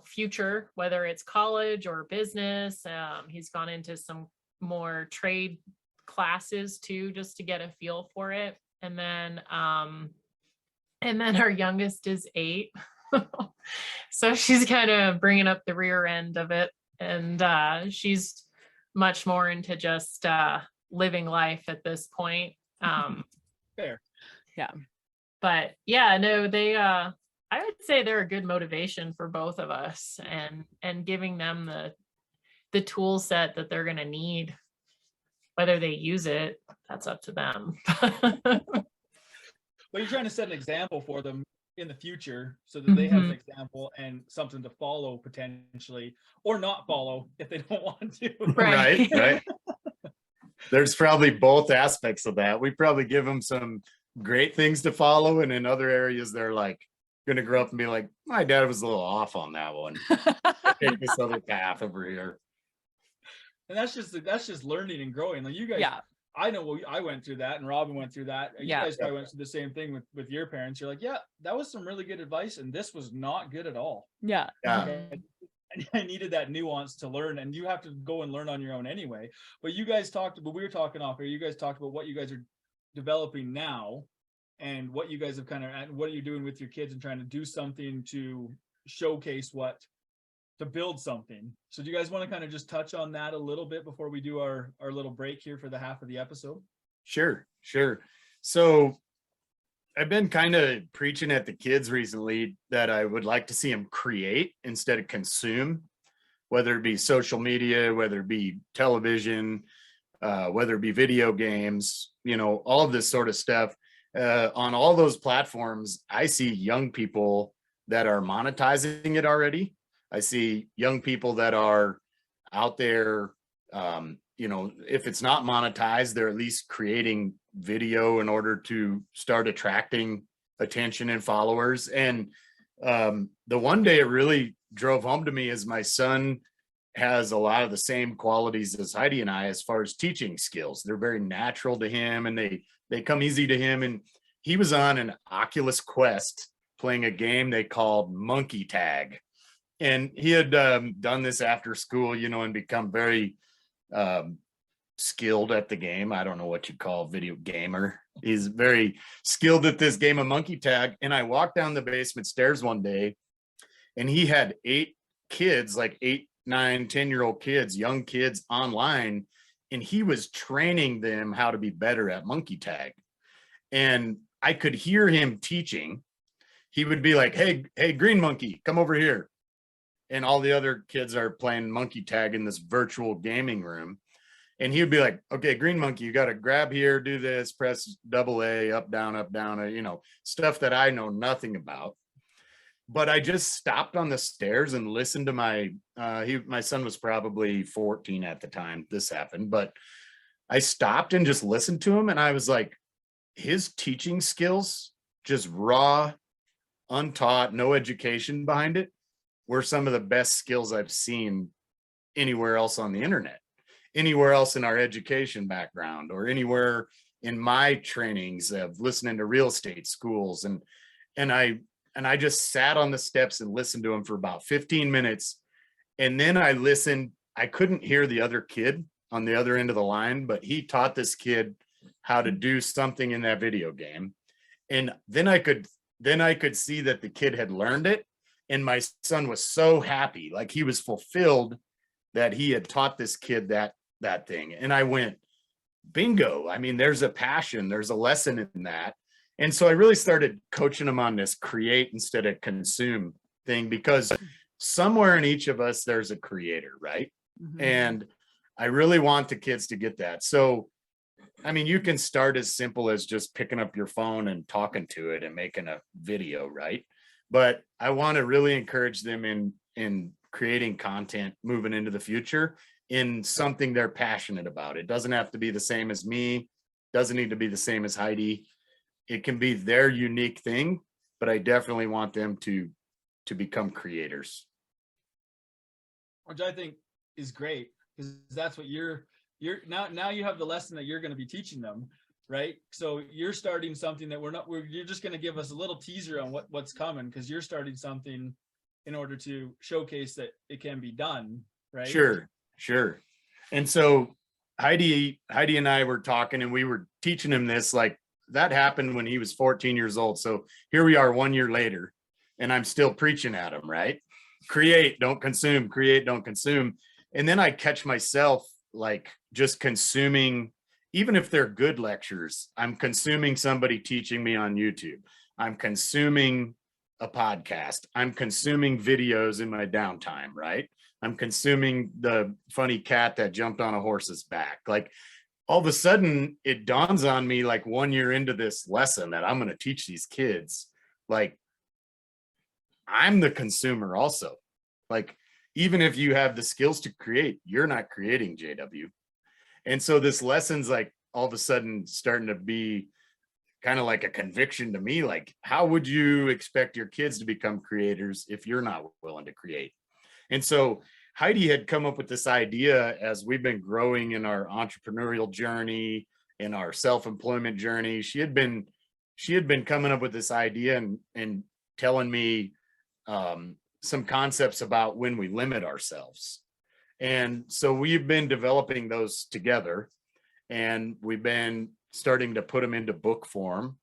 Speaker 4: future, whether it's college or business. He's gone into some more trade classes too, just to get a feel for it. And then our youngest is 8. So she's kind of bringing up the rear end of it. And she's much more into just living life at this point.
Speaker 1: Fair.
Speaker 2: Yeah.
Speaker 4: But yeah, no, they I would say they're a good motivation for both of us, and giving them the tool set that they're going to need. Whether they use it, that's up to them.
Speaker 1: But you're trying to set an example for them in the future, so that they have an example and something to follow potentially, or not follow if they don't want to.
Speaker 3: Right. There's probably both aspects of that. We probably give them some great things to follow, and in other areas they're like going to grow up and be like, my dad was a little off on that one. Take this other path over here.
Speaker 1: And that's just learning and growing. Like, you guys, I know I went through that, and Robyn went through that. You guys probably went through the same thing with your parents. You're like, yeah, that was some really good advice, and this was not good at all.
Speaker 2: Yeah.
Speaker 1: And I needed that nuance to learn, and you have to go and learn on your own anyway. But you guys we were talking off here, you guys talked about what you guys are developing now, and what you guys have what are you doing with your kids, and trying to do something to showcase what to build something. So do you guys want to kind of just touch on that a little bit before we do our little break here for the half of the episode?
Speaker 3: Sure. So I've been kind of preaching at the kids recently that I would like to see them create instead of consume, whether it be social media, whether it be television, whether it be video games, all of this sort of stuff. On all those platforms, I see young people that are monetizing it already. I see young people that are out there, if it's not monetized, they're at least creating video in order to start attracting attention and followers. And the one day it really drove home to me is my son has a lot of the same qualities as Heidi and I as far as teaching skills. They're very natural to him and they come easy to him. And he was on an Oculus Quest playing a game they called Monkey Tag. And he had done this after school, and become very skilled at the game. I don't know what you call a video gamer. He's very skilled at this game of Monkey Tag. And I walked down the basement stairs one day and he had 8 kids, like 8, 9, 10-year-old kids, young kids online. And he was training them how to be better at Monkey Tag. And I could hear him teaching. He would be like, hey, green monkey, come over here. And all the other kids are playing Monkey Tag in this virtual gaming room. And he would be like, okay, green monkey, you got to grab here, do this, press AA, up, down, stuff that I know nothing about. But I just stopped on the stairs and listened to my son was probably 14 at the time this happened, but I stopped and just listened to him. And I was like, his teaching skills, just raw, untaught, no education behind it, were some of the best skills I've seen anywhere else on the internet, anywhere else in our education background, or anywhere in my trainings of listening to real estate schools. And I just sat on the steps and listened to him for about 15 minutes. And then I listened. I couldn't hear the other kid on the other end of the line, but he taught this kid how to do something in that video game. And then I could see that the kid had learned it. And my son was so happy, like he was fulfilled that he had taught this kid that thing. And I went, bingo. I mean, there's a passion, there's a lesson in that. And so I really started coaching him on this create instead of consume thing, because somewhere in each of us, there's a creator, right? Mm-hmm. And I really want the kids to get that. So, I mean, you can start as simple as just picking up your phone and talking to it and making a video, right? But I want to really encourage them in creating content moving into the future in something they're passionate about. It doesn't have to be the same as me, doesn't need to be the same as Heidi. It can be their unique thing, but I definitely want them to become creators.
Speaker 1: Which I think is great, because that's what you're now you have the lesson that you're going to be teaching them, right? So you're starting something that you're just going to give us a little teaser on what's coming, because you're starting something in order to showcase that it can be done, right? Sure.
Speaker 3: And so Heidi and I were talking, and we were teaching him this, like, that happened when he was 14 years old. So here we are 1 year later, and I'm still preaching at him, right? Create, don't consume, create, don't consume. And then I catch myself like just consuming, even if they're good lectures, I'm consuming somebody teaching me on YouTube. I'm consuming a podcast. I'm consuming videos in my downtime, right? I'm consuming the funny cat that jumped on a horse's back. Like, all of a sudden it dawns on me, like 1 year into this lesson that I'm going to teach these kids, like, I'm the consumer also. Like, even if you have the skills to create, you're not creating, JW. And so this lesson's like all of a sudden starting to be kind of like a conviction to me. Like, how would you expect your kids to become creators if you're not willing to create? And so Heidi had come up with this idea as we've been growing in our entrepreneurial journey, in our self-employment journey. She had been coming up with this idea and telling me some concepts about when we limit ourselves. And so we've been developing those together, and we've been starting to put them into book form.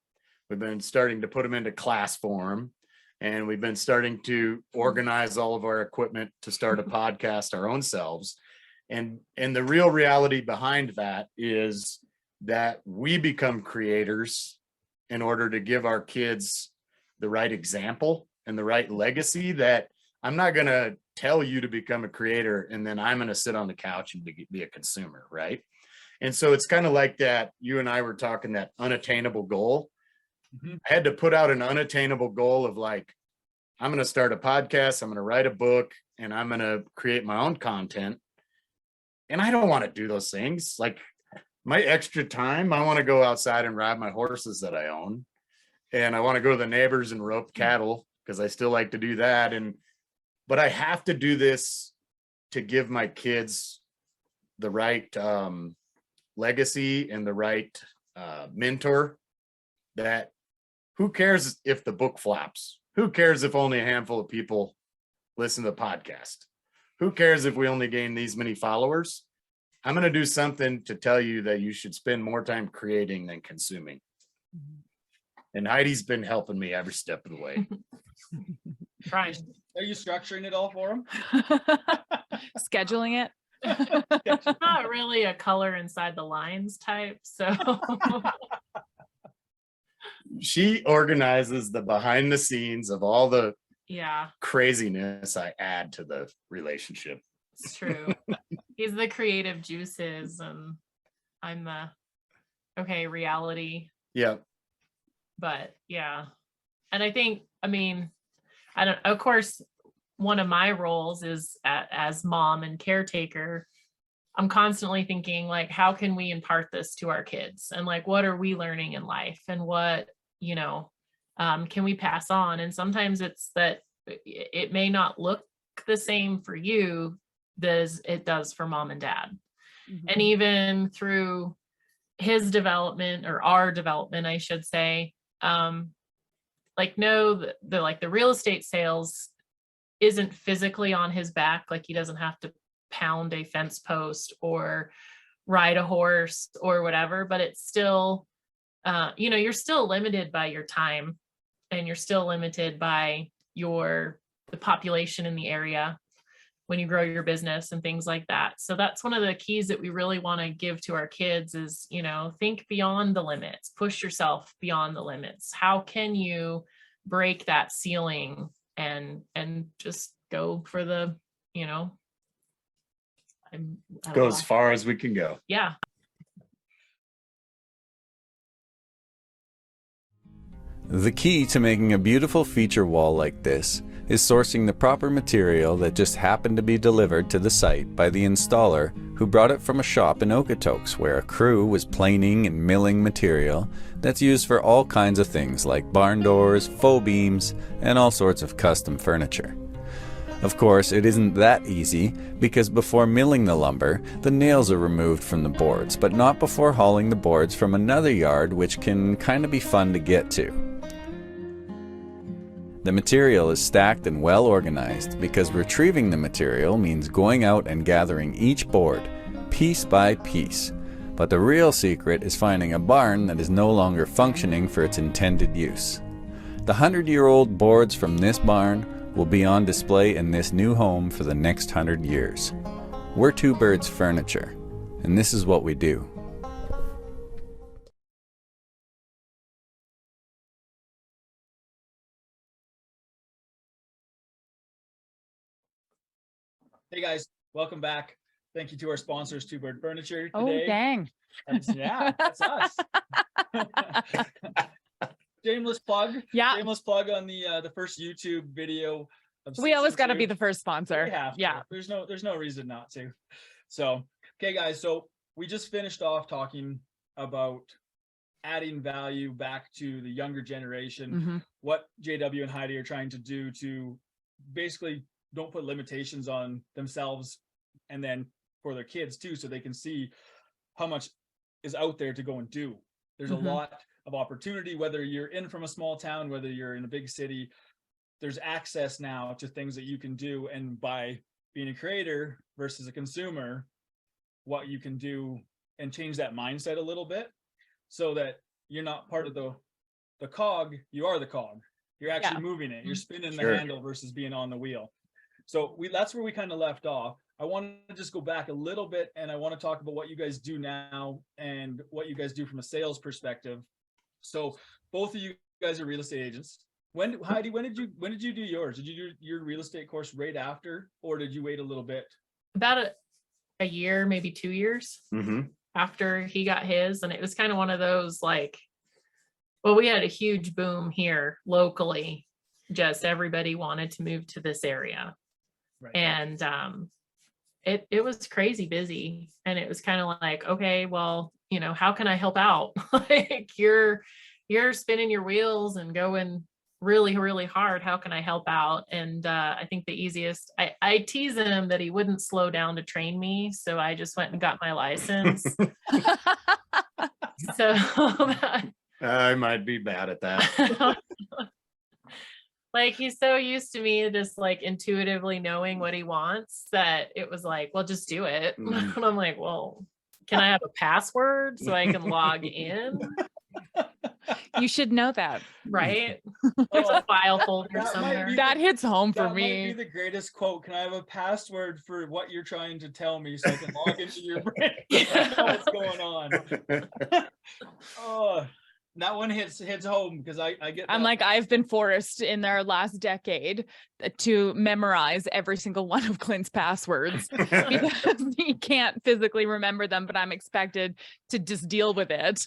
Speaker 3: We've been starting to put them into class form. And we've been starting to organize all of our equipment to start a podcast our own selves. And the real reality behind that is that we become creators in order to give our kids the right example and the right legacy. That I'm not going to tell you to become a creator and then I'm going to sit on the couch and be a consumer, right? And so it's kind of like that, you and I were talking, that unattainable goal. I had to put out an unattainable goal of like, I'm going to start a podcast, I'm going to write a book, and I'm going to create my own content. And I don't want to do those things. Like, my extra time, I want to go outside and ride my horses that I own. And I want to go to the neighbors and rope cattle because I still like to do that. But I have to do this to give my kids the right legacy and the right mentor. That who cares if the book flops? Who cares if only a handful of people listen to the podcast? Who cares if we only gain these many followers? I'm going to do something to tell you that you should spend more time creating than consuming. And Heidi's been helping me every step of the way.
Speaker 4: Trying.
Speaker 1: Are you structuring it all for him?
Speaker 2: Scheduling it.
Speaker 4: Not really a color inside the lines type. So
Speaker 3: She organizes the behind the scenes of all the
Speaker 4: yeah,
Speaker 3: craziness I add to the relationship.
Speaker 4: it's true. He's the creative juices and I'm the reality.
Speaker 3: Yeah.
Speaker 4: But yeah. And I think, of course, one of my roles is as mom and caretaker. I'm constantly thinking, like, how can we impart this to our kids? And like, what are we learning in life? And what, can we pass on? And sometimes it's that it may not look the same for you as it does for mom and dad. And even through his development, or our development, I should say, the real estate sales isn't physically on his back. Like, he doesn't have to pound a fence post or ride a horse or whatever, but it's still, you're still limited by your time, and you're still limited by the population in the area when you grow your business and things like that. So that's one of the keys that we really want to give to our kids is, think beyond the limits, push yourself beyond the limits. How can you break that ceiling and just go for the,
Speaker 3: Go as far as we can go.
Speaker 4: Yeah.
Speaker 5: The key to making a beautiful feature wall like this is sourcing the proper material that just happened to be delivered to the site by the installer who brought it from a shop in Okotoks, where a crew was planing and milling material that's used for all kinds of things like barn doors, faux beams, and all sorts of custom furniture. Of course, it isn't that easy, because before milling the lumber, the nails are removed from the boards, but not before hauling the boards from another yard, which can kind of be fun to get to. The material is stacked and well organized, because retrieving the material means going out and gathering each board, piece by piece. But the real secret is finding a barn that is no longer functioning for its intended use. The 100-year-old boards from this barn will be on display in this new home for the next 100 years. We're Two Birds Furniture, and this is what we do.
Speaker 1: Hey guys, welcome back. Thank you to our sponsors, Two Bird Furniture today.
Speaker 2: Oh, dang.
Speaker 1: That's us. Shameless plug.
Speaker 2: Yeah.
Speaker 1: Shameless plug on the first YouTube video.
Speaker 2: We always got to be the first sponsor.
Speaker 1: Yeah. There's no reason not to. So, okay guys, so we just finished off talking about adding value back to the younger generation, what JW and Heidi are trying to do to basically don't put limitations on themselves, and then for their kids too, so they can see how much is out there to go and do. There's a lot of opportunity, whether you're in from a small town, whether you're in a big city. There's access now to things that you can do, and by being a creator versus a consumer, what you can do and change that mindset a little bit, so that you're not part of the cog, you are the cog. You're actually moving it. You're spinning
Speaker 3: Sure.
Speaker 1: the handle versus being on the wheel. So that's where we kind of left off. I want to just go back a little bit, and I want to talk about what you guys do now and what you guys do from a sales perspective. So both of you guys are real estate agents. Heidi, when did you do yours? Did you do your real estate course right after, or did you wait a little bit?
Speaker 4: About a year, maybe 2 years after he got his. And it was kind of one of those like, well, we had a huge boom here locally. Just everybody wanted to move to this area.
Speaker 1: Right.
Speaker 4: And it was crazy busy. And it was kind of like, okay, well, you know, how can I help out? Like you're spinning your wheels and going really, really hard. How can I help out? And I think the easiest, I tease him that he wouldn't slow down to train me. So I just went and got my license. So
Speaker 3: I might be bad at that.
Speaker 4: like he's so used to me just like intuitively knowing what he wants that it was like, well, just do it. And I'm like, well, can I have a password so I can log in?
Speaker 2: You should know that.
Speaker 4: Right? There's a file folder somewhere.
Speaker 2: That hits home for
Speaker 1: That
Speaker 2: me.
Speaker 1: might be the greatest quote. Can I have a password for what you're trying to tell me so I can log into your brain? What's going on? Oh, that one hits home because I get that.
Speaker 2: I'm like, I've been forced in our last decade to memorize every single one of Clint's passwords because he can't physically remember them, but I'm expected to just deal with it.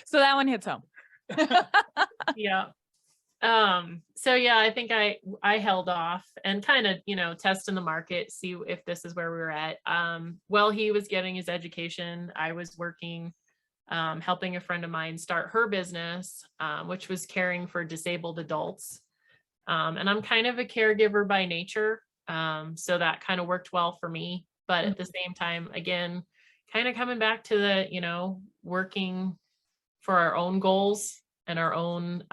Speaker 2: So that one hits home.
Speaker 4: Yeah. So yeah, I think I held off and kind of, you know, testing the market, see if this is where we were at. While he was getting his education, I was working, helping a friend of mine start her business, which was caring for disabled adults. And I'm kind of a caregiver by nature. So that kind of worked well for me, but at the same time, again, kind of coming back to the, you know, working for our own goals and our own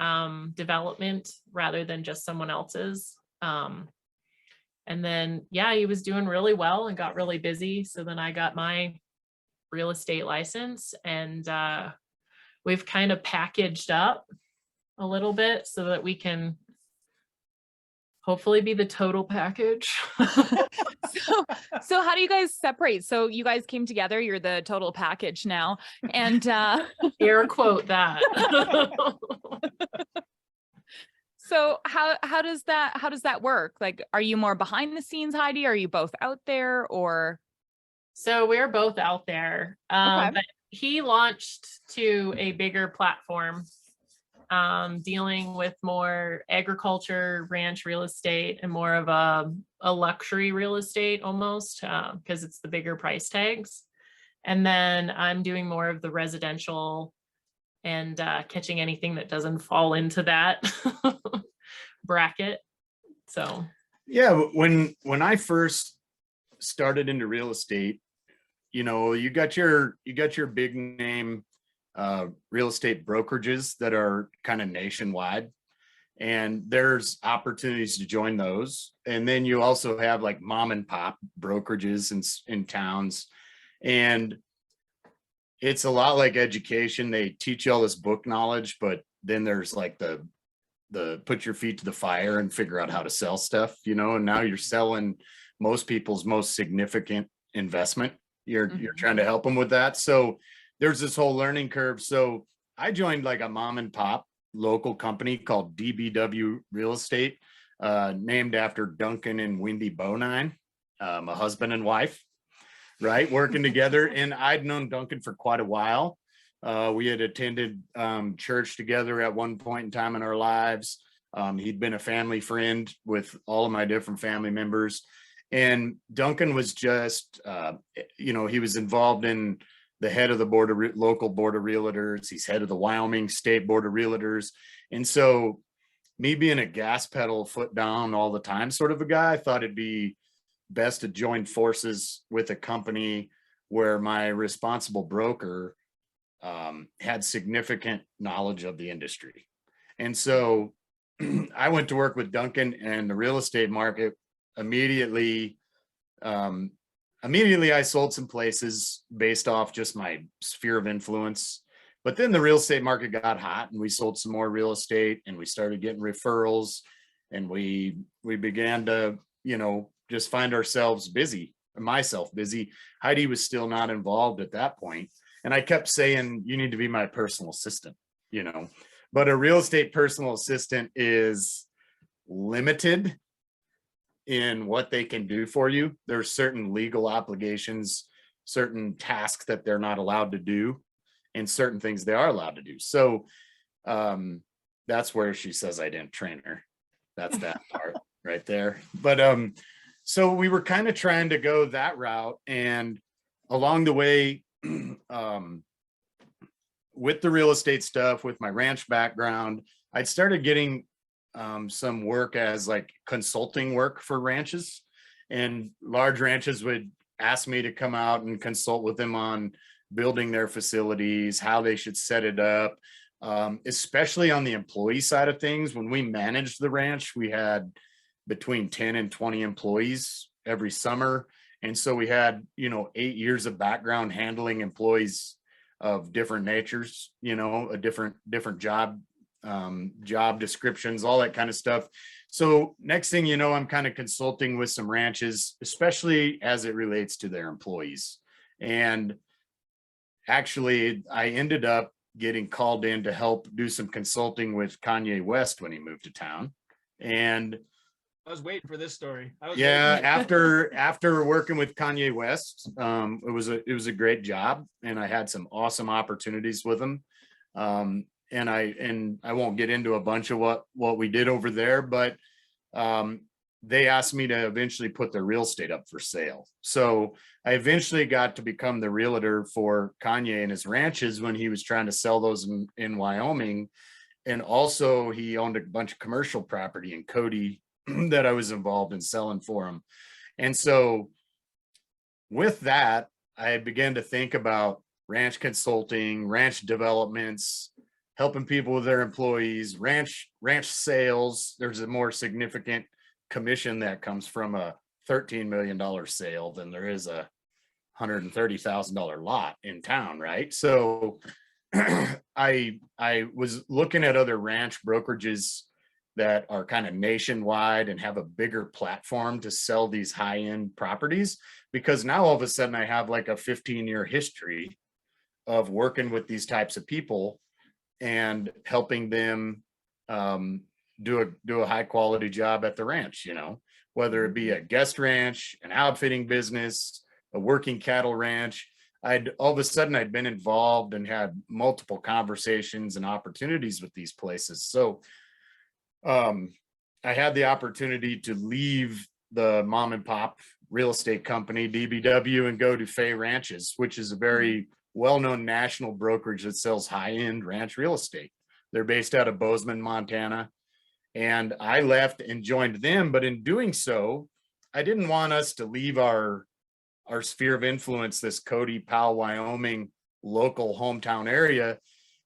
Speaker 4: development rather than just someone else's. And then, yeah, he was doing really well and got really busy. So then I got my real estate license and we've kind of packaged up a little bit so that we can hopefully be the total package.
Speaker 2: So how do you guys separate? So you guys came together, you're the total package now. And
Speaker 4: air quote that.
Speaker 2: So how does that work? Like, are you more behind the scenes, Heidi? Are you both out there or?
Speaker 4: So we're both out there.
Speaker 2: Okay.
Speaker 4: But he launched to a bigger platform, dealing with more agriculture, ranch real estate, and more of a luxury real estate almost, because it's the bigger price tags. And then I'm doing more of the residential and catching anything that doesn't fall into that bracket. So
Speaker 3: Yeah, when I first started into real estate, you know, you got your big name real estate brokerages that are kind of nationwide, and there's opportunities to join those. And then you also have like mom and pop brokerages in towns, and it's a lot like education. They teach you all this book knowledge, but then there's like the put your feet to the fire and figure out how to sell stuff, you know. And now you're selling most people's most significant investment. You're trying to help them with that. So there's this whole learning curve. So I joined like a mom and pop local company called JW Real Estate, named after Duncan and Wendy Bonine, a husband and wife, right? Working together. And I'd known Duncan for quite a while. We had attended church together at one point in time in our lives. He'd been a family friend with all of my different family members. And Duncan was just, you know, he was involved in the head of the local board of realtors. He's head of the Wyoming State Board of Realtors. And so me being a gas pedal, foot down all the time sort of a guy, I thought it'd be best to join forces with a company where my responsible broker had significant knowledge of the industry. And so I went to work with Duncan, and the real estate market immediately I sold some places based off just my sphere of influence. But then the real estate market got hot and we sold some more real estate and we started getting referrals and we began to, just find ourselves busy, myself busy. Heidi was still not involved at that point. And I kept saying, you need to be my personal assistant, but a real estate personal assistant is limited in what they can do for you. There's certain legal obligations, certain tasks that they're not allowed to do, and certain things they are allowed to do. So that's where she says I didn't train her. That's that part right there. But so we were kind of trying to go that route, and along the way, with the real estate stuff, with my ranch background, I'd started getting some work as like consulting work for ranches, and large ranches would ask me to come out and consult with them on building their facilities, how they should set it up, especially on the employee side of things. When we managed the ranch, we had between 10 and 20 employees every summer. And so we had, 8 years of background handling employees of different natures, a different job descriptions, all that kind of stuff. So next thing you know, I'm kind of consulting with some ranches, especially as it relates to their employees. And actually, I ended up getting called in to help do some consulting with Kanye West when he moved to town. And
Speaker 1: I was waiting for this story.
Speaker 3: After working with Kanye West, it was a great job, and I had some awesome opportunities with him. And I won't get into a bunch of what we did over there, but they asked me to eventually put their real estate up for sale. So I eventually got to become the realtor for Kanye and his ranches when he was trying to sell those in Wyoming. And also he owned a bunch of commercial property in Cody that I was involved in selling for him. And so with that, I began to think about ranch consulting, ranch developments, helping people with their employees, ranch sales. There's a more significant commission that comes from a $13 million sale than there is a $130,000 lot in town, right? So I was looking at other ranch brokerages that are kind of nationwide and have a bigger platform to sell these high-end properties, because now all of a sudden I have like a 15-year history of working with these types of people and helping them do a high quality job at the ranch, whether it be a guest ranch, an outfitting business, a working cattle ranch. All of a sudden I'd been involved and had multiple conversations and opportunities with these places. So I had the opportunity to leave the mom and pop real estate company, DBW, and go to Fay Ranches, which is a very well-known national brokerage that sells high-end ranch real estate. They're based out of Bozeman, Montana. And I left and joined them. But in doing so, I didn't want us to leave our sphere of influence, this Cody, Powell, Wyoming local hometown area.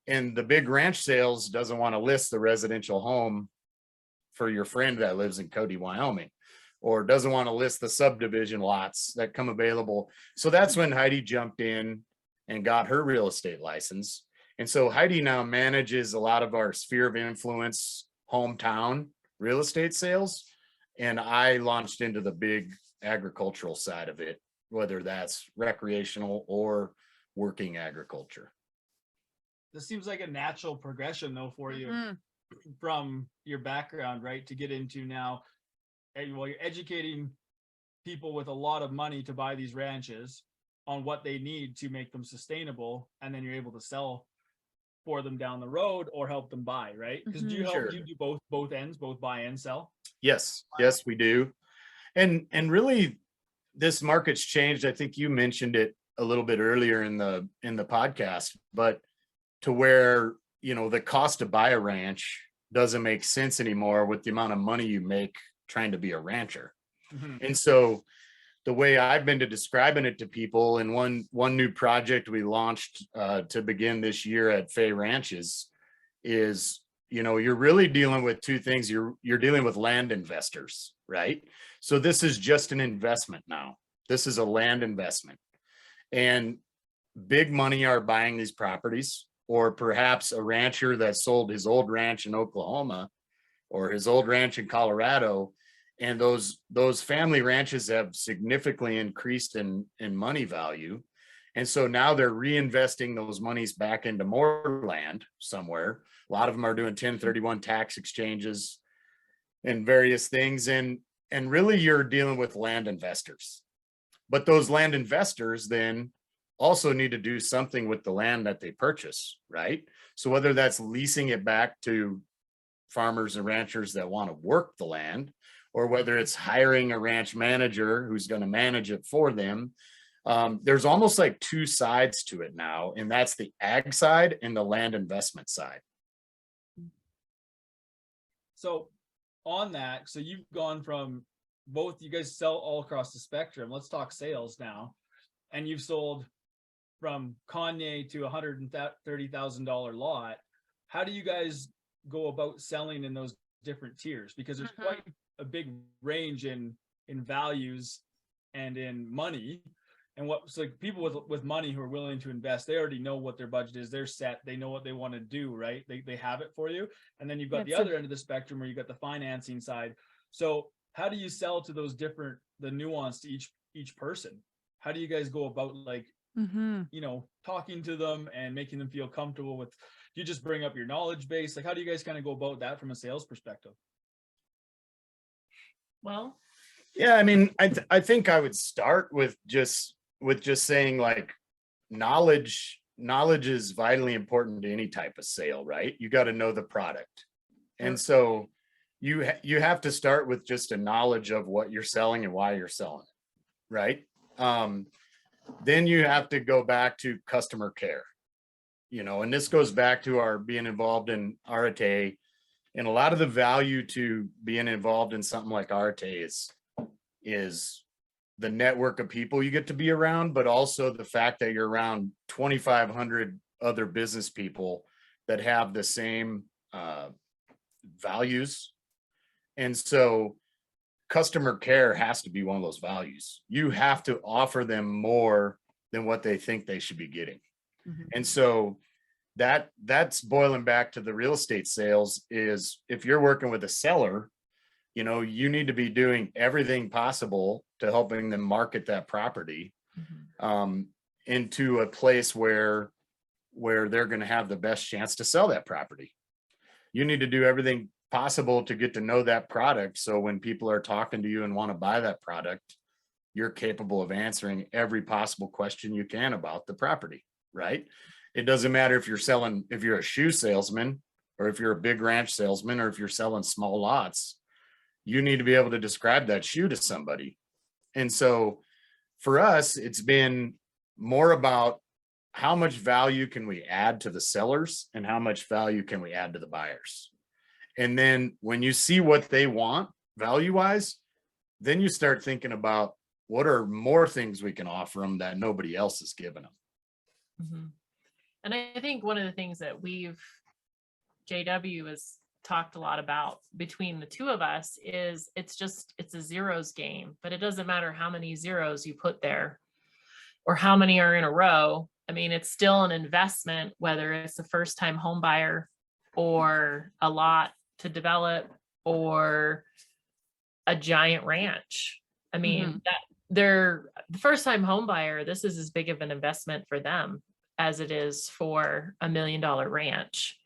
Speaker 3: And the big ranch sales doesn't want to list the residential home for your friend that lives in Cody, Wyoming, or doesn't want to list the subdivision lots that come available. So that's when Heidi jumped in and got her real estate license. And so Heidi now manages a lot of our sphere of influence hometown real estate sales. And I launched into the big agricultural side of it, whether that's recreational or working agriculture.
Speaker 1: This seems like a natural progression though for you from your background, right? To get into now, well, you're educating people with a lot of money to buy these ranches on what they need to make them sustainable, and then you're able to sell for them down the road or help them buy, right? Because do you help? Sure. You do both ends, both buy and sell?
Speaker 3: Yes, we do. And really, this market's changed. I think you mentioned it a little bit earlier in the podcast, but to where the cost to buy a ranch doesn't make sense anymore with the amount of money you make trying to be a rancher. And so the way I've been describing it to people, and one new project we launched to begin this year at Fay Ranches is, you're really dealing with two things. You're dealing with land investors, right? So this is just an investment now. This is a land investment, and big money are buying these properties, or perhaps a rancher that sold his old ranch in Oklahoma or his old ranch in Colorado. And those family ranches have significantly increased in money value. And so now they're reinvesting those monies back into more land somewhere. A lot of them are doing 1031 tax exchanges and various things. And really you're dealing with land investors. But those land investors then also need to do something with the land that they purchase, right? So whether that's leasing it back to farmers and ranchers that want to work the land, or whether it's hiring a ranch manager who's going to manage it for them, there's almost like two sides to it now, and that's the ag side and the land investment side.
Speaker 1: So on that, so you've gone from both, you guys sell all across the spectrum. Let's talk sales now. And you've sold from Kanye to $130,000 lot. How do you guys go about selling in those different tiers? Because there's quite a big range in values and in money. And what's like people with money who are willing to invest, they already know what their budget is. They're set. They know what they want to do, right? They have it for you. And then you've got the other end of the spectrum where you got the financing side. So how do you sell to those different, the nuance to each person? How do you guys go about like, you know, talking to them and making them feel comfortable with, you just bring up your knowledge base? Like, how do you guys kind of go about that from a sales perspective?
Speaker 4: Well,
Speaker 3: yeah, I mean, I think I would start with just saying like knowledge is vitally important to any type of sale, right? You got to know the product. And so you have to start with just a knowledge of what you're selling and why you're selling it, right? Then you have to go back to customer care, you know, and this goes back to our being involved in Arete, and a lot of the value to being involved in something like Arete is the network of people you get to be around, but also the fact that you're around 2,500 other business people that have the same values. And so customer care has to be one of those values. You have to offer them more than what they think they should be getting. And so that's boiling back to the real estate sales is if you're working with a seller, you know, you need to be doing everything possible to helping them market that property into a place where they're going to have the best chance to sell that property. You need to do everything possible to get to know that product. So when people are talking to you and want to buy that product, you're capable of answering every possible question you can about the property, right? It doesn't matter if you're a shoe salesman or if you're a big ranch salesman or if you're selling small lots, you need to be able to describe that shoe to somebody. And so for us, it's been more about how much value can we add to the sellers and how much value can we add to the buyers. And then when you see what they want value-wise, then you start thinking about what are more things we can offer them that nobody else is giving them.
Speaker 4: And I think one of the things that JW has talked a lot about between the two of us is it's a zeros game, but it doesn't matter how many zeros you put there or how many are in a row. I mean, it's still an investment, whether it's a first-time home buyer or a lot to develop or a giant ranch. I mean, the first-time home buyer, this is as big of an investment for them as it is for $1 million ranch.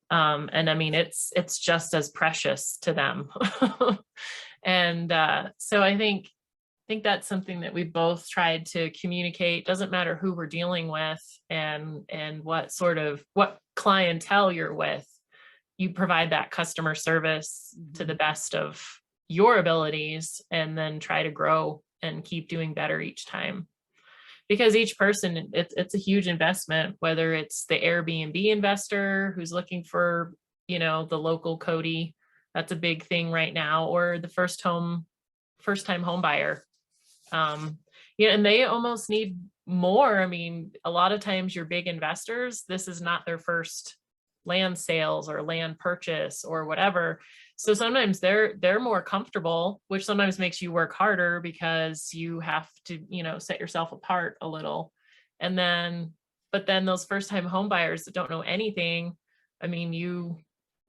Speaker 4: And I mean, it's just as precious to them. And so I think that's something that we both tried to communicate. Doesn't matter who we're dealing with and what clientele you're with, you provide that customer service to the best of your abilities and then try to grow and keep doing better each time. Because each person, it's a huge investment, whether it's the Airbnb investor who's looking for, you know, the local Cody, that's a big thing right now, or the first-time home buyer. Yeah, and they almost need more. I mean, a lot of times your big investors, this is not their first land sales or land purchase or whatever. So sometimes they're more comfortable, which sometimes makes you work harder because you have to, you know, set yourself apart a little. And then But then those first time home buyers that don't know anything, I mean,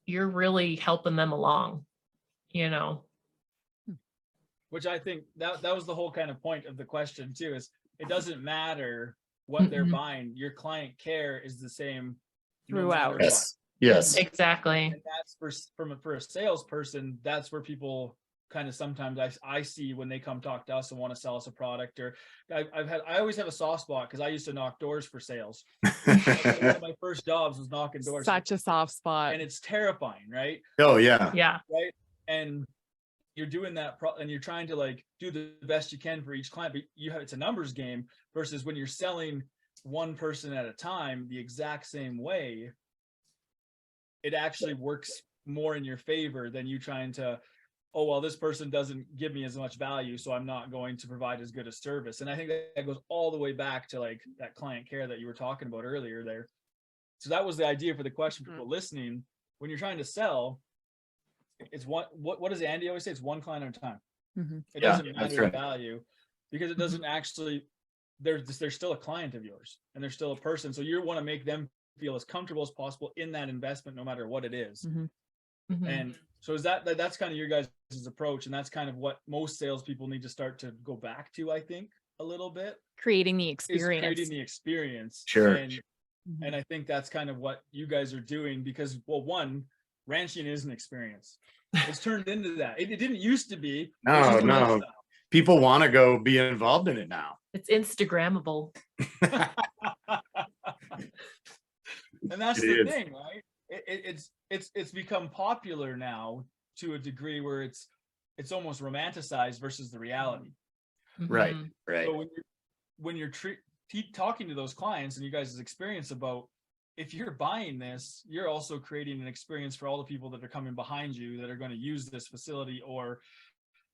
Speaker 4: you're really helping them along, you know.
Speaker 1: Which I think that was the whole kind of point of the question too, is it doesn't matter what they're buying, your client care is the same no matter
Speaker 2: Throughout.
Speaker 1: what.
Speaker 3: Yes.
Speaker 4: Exactly.
Speaker 1: And that's for a salesperson, that's where people kind of sometimes I see when they come talk to us and want to sell us a product. Or I always have a soft spot because I used to knock doors for sales. One of my first jobs was knocking doors.
Speaker 2: Such a soft spot.
Speaker 1: And it's terrifying, right?
Speaker 3: Oh yeah.
Speaker 4: Yeah.
Speaker 1: Right. And you're doing that and you're trying to like do the best you can for each client, but it's a numbers game versus when you're selling one person at a time the exact same way, it actually works more in your favor than you trying to, oh, well, this person doesn't give me as much value, so I'm not going to provide as good a service. And I think that goes all the way back to like that client care that you were talking about earlier there. So that was the idea for the question for people listening. When you're trying to sell, it's what does Andy always say? It's one client at a time. It doesn't matter the value because it doesn't actually, they're still a client of yours and they're still a person. So you want to make them feel as comfortable as possible in that investment, no matter what it is. And so is that's kind of your guys' approach, and that's kind of what most salespeople need to start to go back to, I think, a little bit.
Speaker 2: Creating the experience.
Speaker 3: Sure.
Speaker 1: And I think that's kind of what you guys are doing because, well, one, ranching is an experience. It's turned into that. It didn't used to be.
Speaker 3: No. People want to go be involved in it now.
Speaker 4: It's Instagrammable.
Speaker 1: And that's the thing, right? It's become popular now to a degree where it's almost romanticized versus the reality.
Speaker 3: Right.
Speaker 1: So when you're talking to those clients and you guys' experience about, if you're buying this, you're also creating an experience for all the people that are coming behind you that are going to use this facility or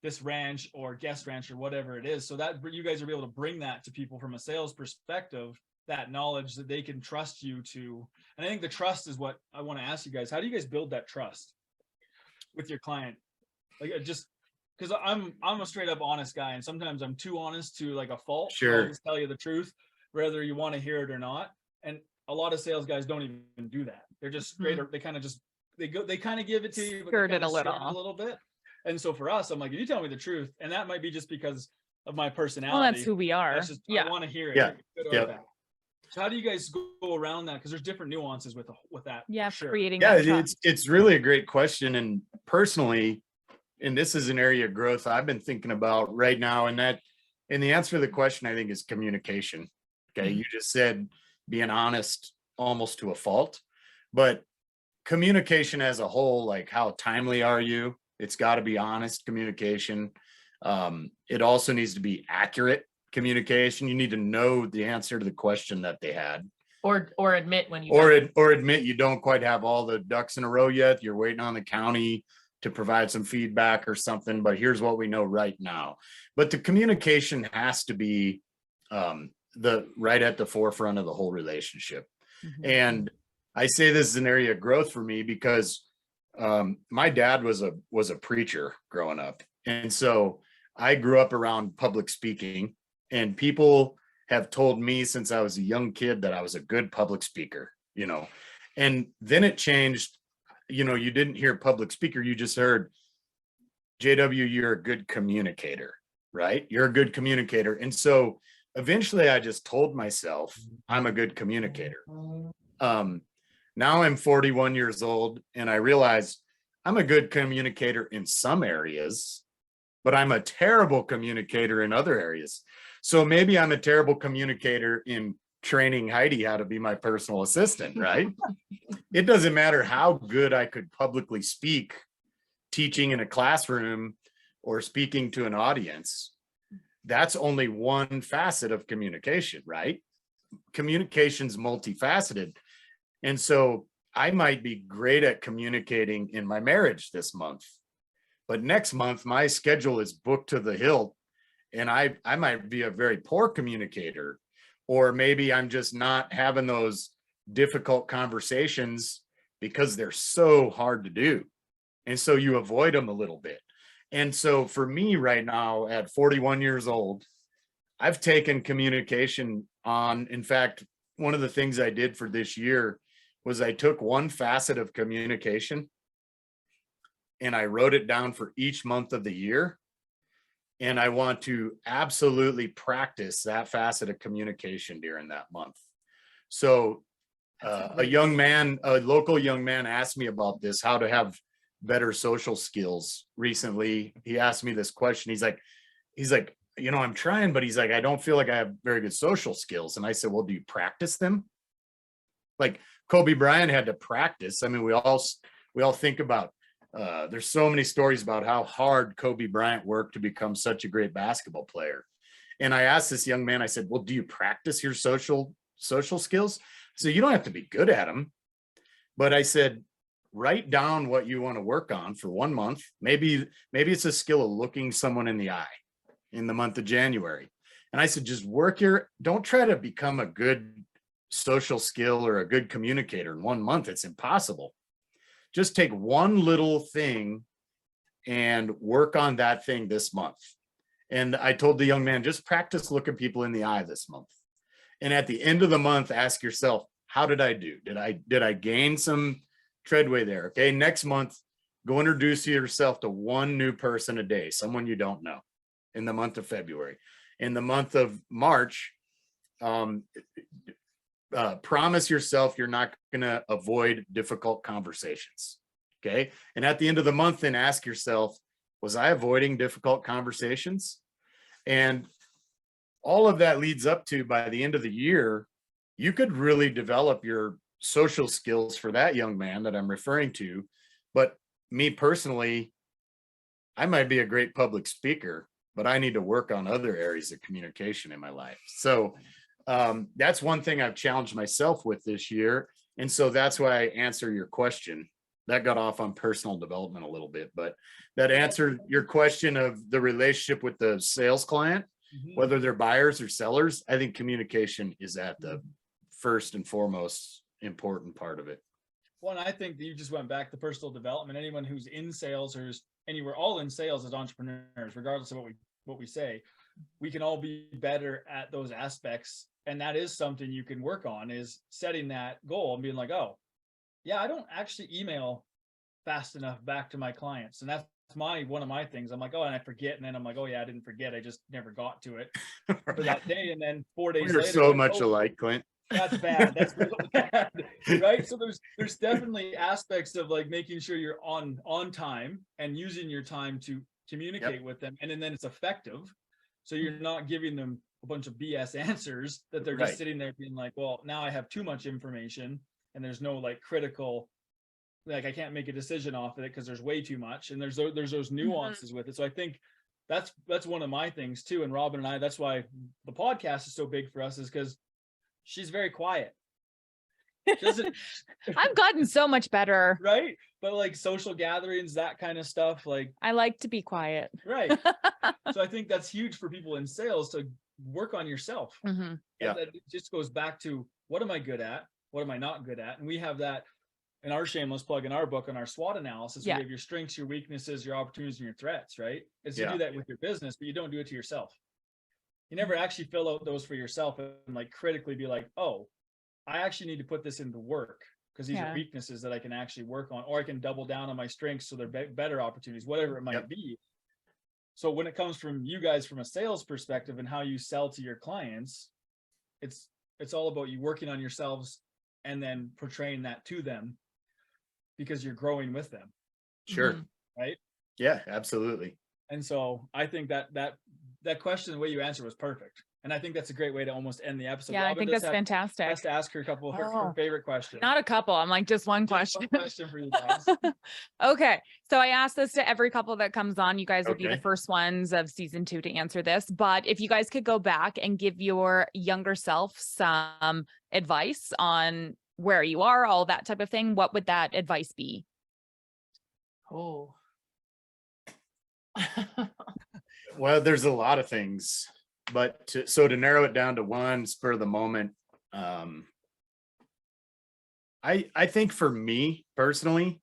Speaker 1: this ranch or guest ranch or whatever it is. So that you guys are able to bring that to people from a sales perspective, that knowledge that they can trust you to. And I think the trust is what I want to ask you guys. How do you guys build that trust with your client? Like, just because I'm a straight up honest guy, and sometimes I'm too honest to like a fault.
Speaker 3: Sure.
Speaker 1: I'll just tell you the truth, whether you want to hear it or not. And a lot of sales guys don't even do that. They're just straight up. They kind of just they kind of give it to you, but
Speaker 2: Skirt it a
Speaker 1: little bit. And so for us, I'm like, if you tell me the truth, and that might be just because of my personality.
Speaker 2: Well, that's who we are.
Speaker 1: That's just, I want to hear it.
Speaker 3: Yeah.
Speaker 1: Good or bad. So how do you guys go around that? Because there's different nuances with that.
Speaker 2: Yeah,
Speaker 1: sure.
Speaker 2: creating.
Speaker 3: Yeah,
Speaker 2: that trust.
Speaker 3: it's really a great question. And personally, and this is an area of growth I've been thinking about right now. And the answer to the question, I think, is communication. Okay. You just said being honest almost to a fault, but communication as a whole, like how timely are you? It's got to be honest communication. It also needs to be accurate communication. You need to know the answer to the question that they had,
Speaker 4: or admit when you
Speaker 3: or admit you don't quite have all the ducks in a row yet. You're waiting on the county to provide some feedback or something, but here's what we know right now. But the communication has to be right at the forefront of the whole relationship. And I say this is an area of growth for me because my dad was a preacher growing up, and so I grew up around public speaking. And people have told me since I was a young kid that I was a good public speaker, and then it changed. You didn't hear public speaker, you just heard, JW, you're a good communicator, right? You're a good communicator. And so eventually I just told myself I'm a good communicator. Now I'm 41 years old and I realize I'm a good communicator in some areas, but I'm a terrible communicator in other areas. So maybe I'm a terrible communicator in training Heidi how to be my personal assistant, right? It doesn't matter how good I could publicly speak, teaching in a classroom or speaking to an audience. That's only one facet of communication, right? Communication's multifaceted. And so I might be great at communicating in my marriage this month, but next month my schedule is booked to the hilt. And I might be a very poor communicator, or maybe I'm just not having those difficult conversations because they're so hard to do. And so you avoid them a little bit. And so for me right now at 41 years old, I've taken communication on. In fact, one of the things I did for this year was I took one facet of communication and I wrote it down for each month of the year. And I want to absolutely practice that facet of communication during that month. So a local young man asked me about this, how to have better social skills recently. He asked me this question. He's like, you know, I'm trying, but he's like, I don't feel like I have very good social skills. And I said, well, do you practice them? Like Kobe Bryant had to practice. I mean, we all think about, there's so many stories about how hard Kobe Bryant worked to become such a great basketball player. And I asked this young man, I said, well, do you practice your social skills? So you don't have to be good at them, but I said, write down what you want to work on for 1 month. Maybe it's a skill of looking someone in the eye in the month of January. And I said, just don't try to become a good social skill or a good communicator in 1 month. It's impossible. Just take one little thing and work on that thing this month. And I told the young man, just practice looking people in the eye this month. And at the end of the month, ask yourself, how did I do? Did I gain some treadway there? Okay, next month, go introduce yourself to one new person a day, someone you don't know, in the month of February. In the month of March, promise yourself you're not going to avoid difficult conversations. Okay. And at the end of the month, then ask yourself, was I avoiding difficult conversations? And all of that leads up to, by the end of the year, you could really develop your social skills for that young man that I'm referring to. But me personally, I might be a great public speaker, but I need to work on other areas of communication in my life. So that's one thing I've challenged myself with this year. And so that's why I answer your question. That got off on personal development a little bit, but that answered your question of the relationship with the sales client, whether they're buyers or sellers. I think communication is at the first and foremost important part of it.
Speaker 1: Well, and I think that you just went back to personal development. Anyone who's in sales or we're all in sales as entrepreneurs, regardless of what we say, we can all be better at those aspects. And that is something you can work on, is setting that goal and being like, oh, yeah, I don't actually email fast enough back to my clients. And that's one of my things. I'm like, oh, and I forget. And then I'm like, oh yeah, I didn't forget. I just never got to it for that day. And then 4 days later,
Speaker 3: we're so much alike, Clint.
Speaker 1: That's bad. That's real bad. Right. So there's definitely aspects of like making sure you're on time and using your time to communicate with them. And then it's effective. So you're not giving them a bunch of BS answers that they're just sitting there being like, well, now I have too much information and there's no like critical, like I can't make a decision off of it because there's way too much. And there's those nuances with it. So I think that's one of my things too. And Robyn and I, that's why the podcast is so big for us, is because she's very quiet.
Speaker 2: I've gotten so much better.
Speaker 1: Right. But like social gatherings, that kind of stuff, like
Speaker 2: I like to be quiet.
Speaker 1: Right. So I think that's huge for people in sales to work on yourself.
Speaker 2: Mm-hmm.
Speaker 1: Yeah. It just goes back to, what am I good at? What am I not good at? And we have that in our shameless plug in our book on our SWOT analysis.
Speaker 2: Yeah.
Speaker 1: We have your strengths, your weaknesses, your opportunities, and your threats, right? It's to do that with your business, but you don't do it to yourself. You never actually fill out those for yourself and like critically be like, oh, I actually need to put this into work because these are weaknesses that I can actually work on, or I can double down on my strengths so they're better opportunities, whatever it might be. So when it comes from you guys from a sales perspective and how you sell to your clients, it's all about you working on yourselves and then portraying that to them because you're growing with them.
Speaker 3: Sure.
Speaker 1: Right?
Speaker 3: Yeah, absolutely.
Speaker 1: And so I think that question, the way you answer was perfect. And I think that's a great way to almost end the episode.
Speaker 2: Yeah, Robyn, I think that's fantastic.
Speaker 1: Has to ask her a couple of her favorite questions.
Speaker 2: Not a couple. I'm like, just one question.
Speaker 1: One question for you guys.
Speaker 2: Okay. So I asked this to every couple that comes on. You guys would be the first ones of season 2 to answer this. But if you guys could go back and give your younger self some advice on where you are, all that type of thing, what would that advice be?
Speaker 4: Oh.
Speaker 3: Well, there's a lot of things, but to narrow it down to one spur of the moment, I think for me personally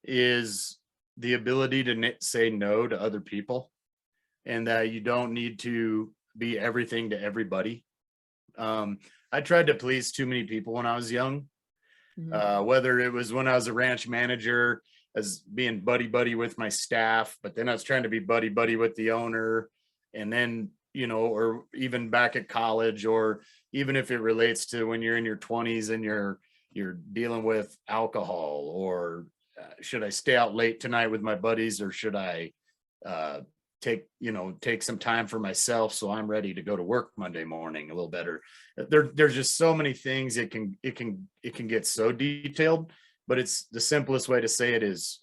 Speaker 3: is the ability to say no to other people, and that you don't need to be everything to everybody. I tried to please too many people when I was young. Whether it was when I was a ranch manager, as being buddy with my staff, but then I was trying to be buddy with the owner, and then, you know, or even back at college, or even if it relates to when you're in your 20s and you're dealing with alcohol, or should I stay out late tonight with my buddies, or should I take some time for myself so I'm ready to go to work Monday morning a little better. There's just so many things. It can get so detailed, but it's the simplest way to say it is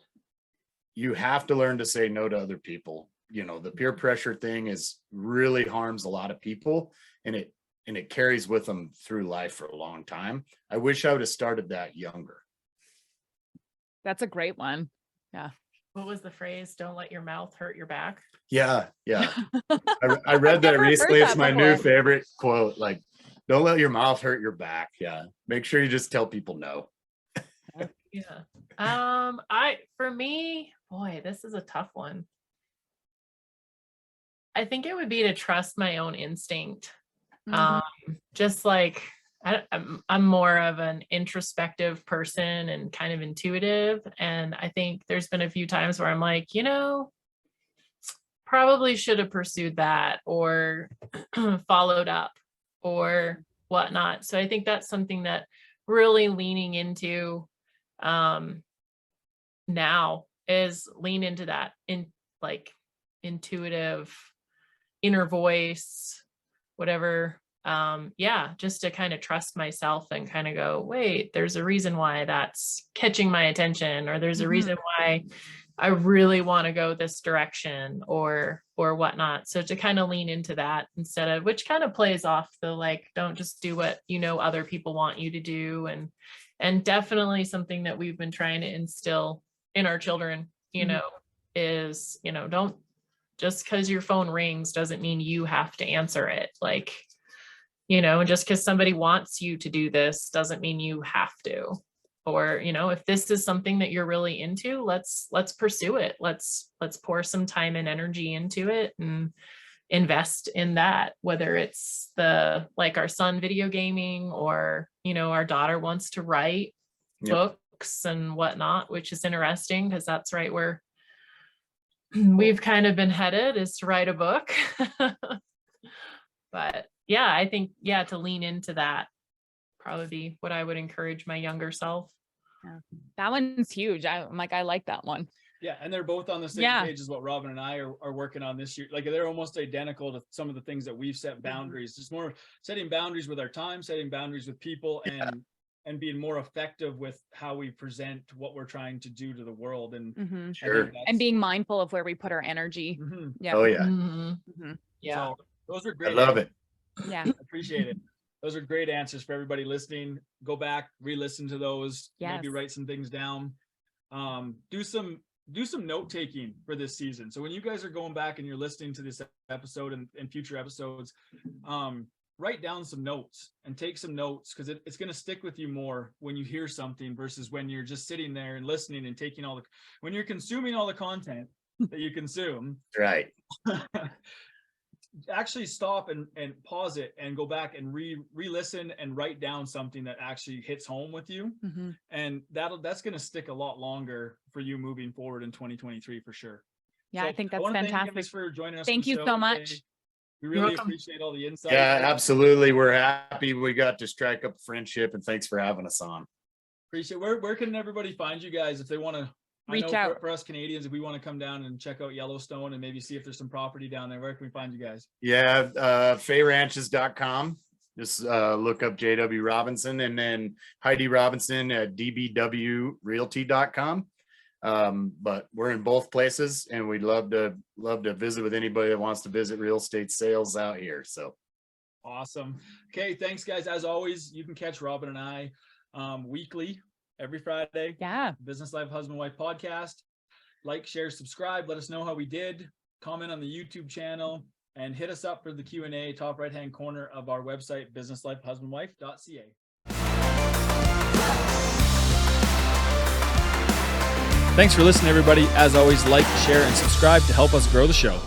Speaker 3: you have to learn to say no to other people. You know, the peer pressure thing really harms a lot of people, and it carries with them through life for a long time. I wish I would have started that younger.
Speaker 2: That's a great one. Yeah.
Speaker 4: What was the phrase? Don't let your mouth hurt your back.
Speaker 3: Yeah. I read that recently. It's my new favorite quote. Like, don't let your mouth hurt your back. Yeah. Make sure you just tell people no.
Speaker 4: Yeah. For me, boy, this is a tough one. I think it would be to trust my own instinct. Just like I'm more of an introspective person and kind of intuitive. And I think there's been a few times where I'm like, you know, probably should have pursued that or followed up or whatnot. So I think that's something that really leaning into now is lean into that in like intuitive inner voice, whatever. Just to kind of trust myself and kind of go, wait, there's a reason why that's catching my attention, or there's a reason why I really want to go this direction or whatnot. So to kind of lean into that instead of, which kind of plays off the, like, don't just do what, you know, other people want you to do. And definitely something that we've been trying to instill in our children, you know, is, you know, don't just because your phone rings doesn't mean you have to answer it. Like, you know, just because somebody wants you to do this doesn't mean you have to. Or, you know, if this is something that you're really into, let's pursue it. Let's pour some time and energy into it and invest in that, whether it's like our son video gaming, or, you know, our daughter wants to write books and whatnot, which is interesting because that's right where we've kind of been headed, is to write a book. But yeah, I think, to lean into that probably be what I would encourage my younger self.
Speaker 2: Yeah. That one's huge. I like that one.
Speaker 1: Yeah. And they're both on the same page as what Robyn and I are working on this year. Like, they're almost identical to some of the things that we've set boundaries. Just more setting boundaries with our time, setting boundaries with people, and being more effective with how we present what we're trying to do to the world. And
Speaker 2: and being mindful of where we put our energy. Yeah.
Speaker 3: Oh yeah.
Speaker 1: Yeah. So those are great.
Speaker 3: I love it.
Speaker 2: Yeah.
Speaker 1: Appreciate it. Those are great answers for everybody listening. Go back, re-listen to those, maybe write some things down. Do some note taking for this season. So when you guys are going back and you're listening to this episode and future episodes, write down some notes and take some notes, because it's going to stick with you more when you hear something versus when you're just sitting there and listening and taking when you're consuming all the content that you consume.
Speaker 3: Right.
Speaker 1: Actually stop and pause it and go back and re-listen and write down something that actually hits home with you. And that's going to stick a lot longer for you moving forward in 2023 for sure.
Speaker 2: Yeah, so I think that's fantastic.
Speaker 1: Thank you guys for joining us.
Speaker 2: Thank you so much.
Speaker 1: We really appreciate all the insight.
Speaker 3: Yeah, absolutely. We're happy we got to strike up a friendship, and thanks for having us on.
Speaker 1: Appreciate it. Where can everybody find you guys if they want to
Speaker 2: reach out?
Speaker 1: For us Canadians, if we want to come down and check out Yellowstone and maybe see if there's some property down there, where can we find you guys?
Speaker 3: Yeah, fayranches.com. Just look up JW Robinson, and then Heidi Robinson at dbwrealty.com. But we're in both places, and we'd love to visit with anybody that wants to visit real estate sales out here. So
Speaker 1: awesome. Okay, thanks guys. As always, you can catch Robyn and I weekly, every Friday.
Speaker 2: Yeah.
Speaker 1: Business Life Husband Wife podcast. Like, share, subscribe. Let us know how we did. Comment on the YouTube channel, and hit us up for the Q&A, top right hand corner of our website, businesslifehusbandwife.ca. Thanks for listening, everybody. As always, like, share, and subscribe to help us grow the show.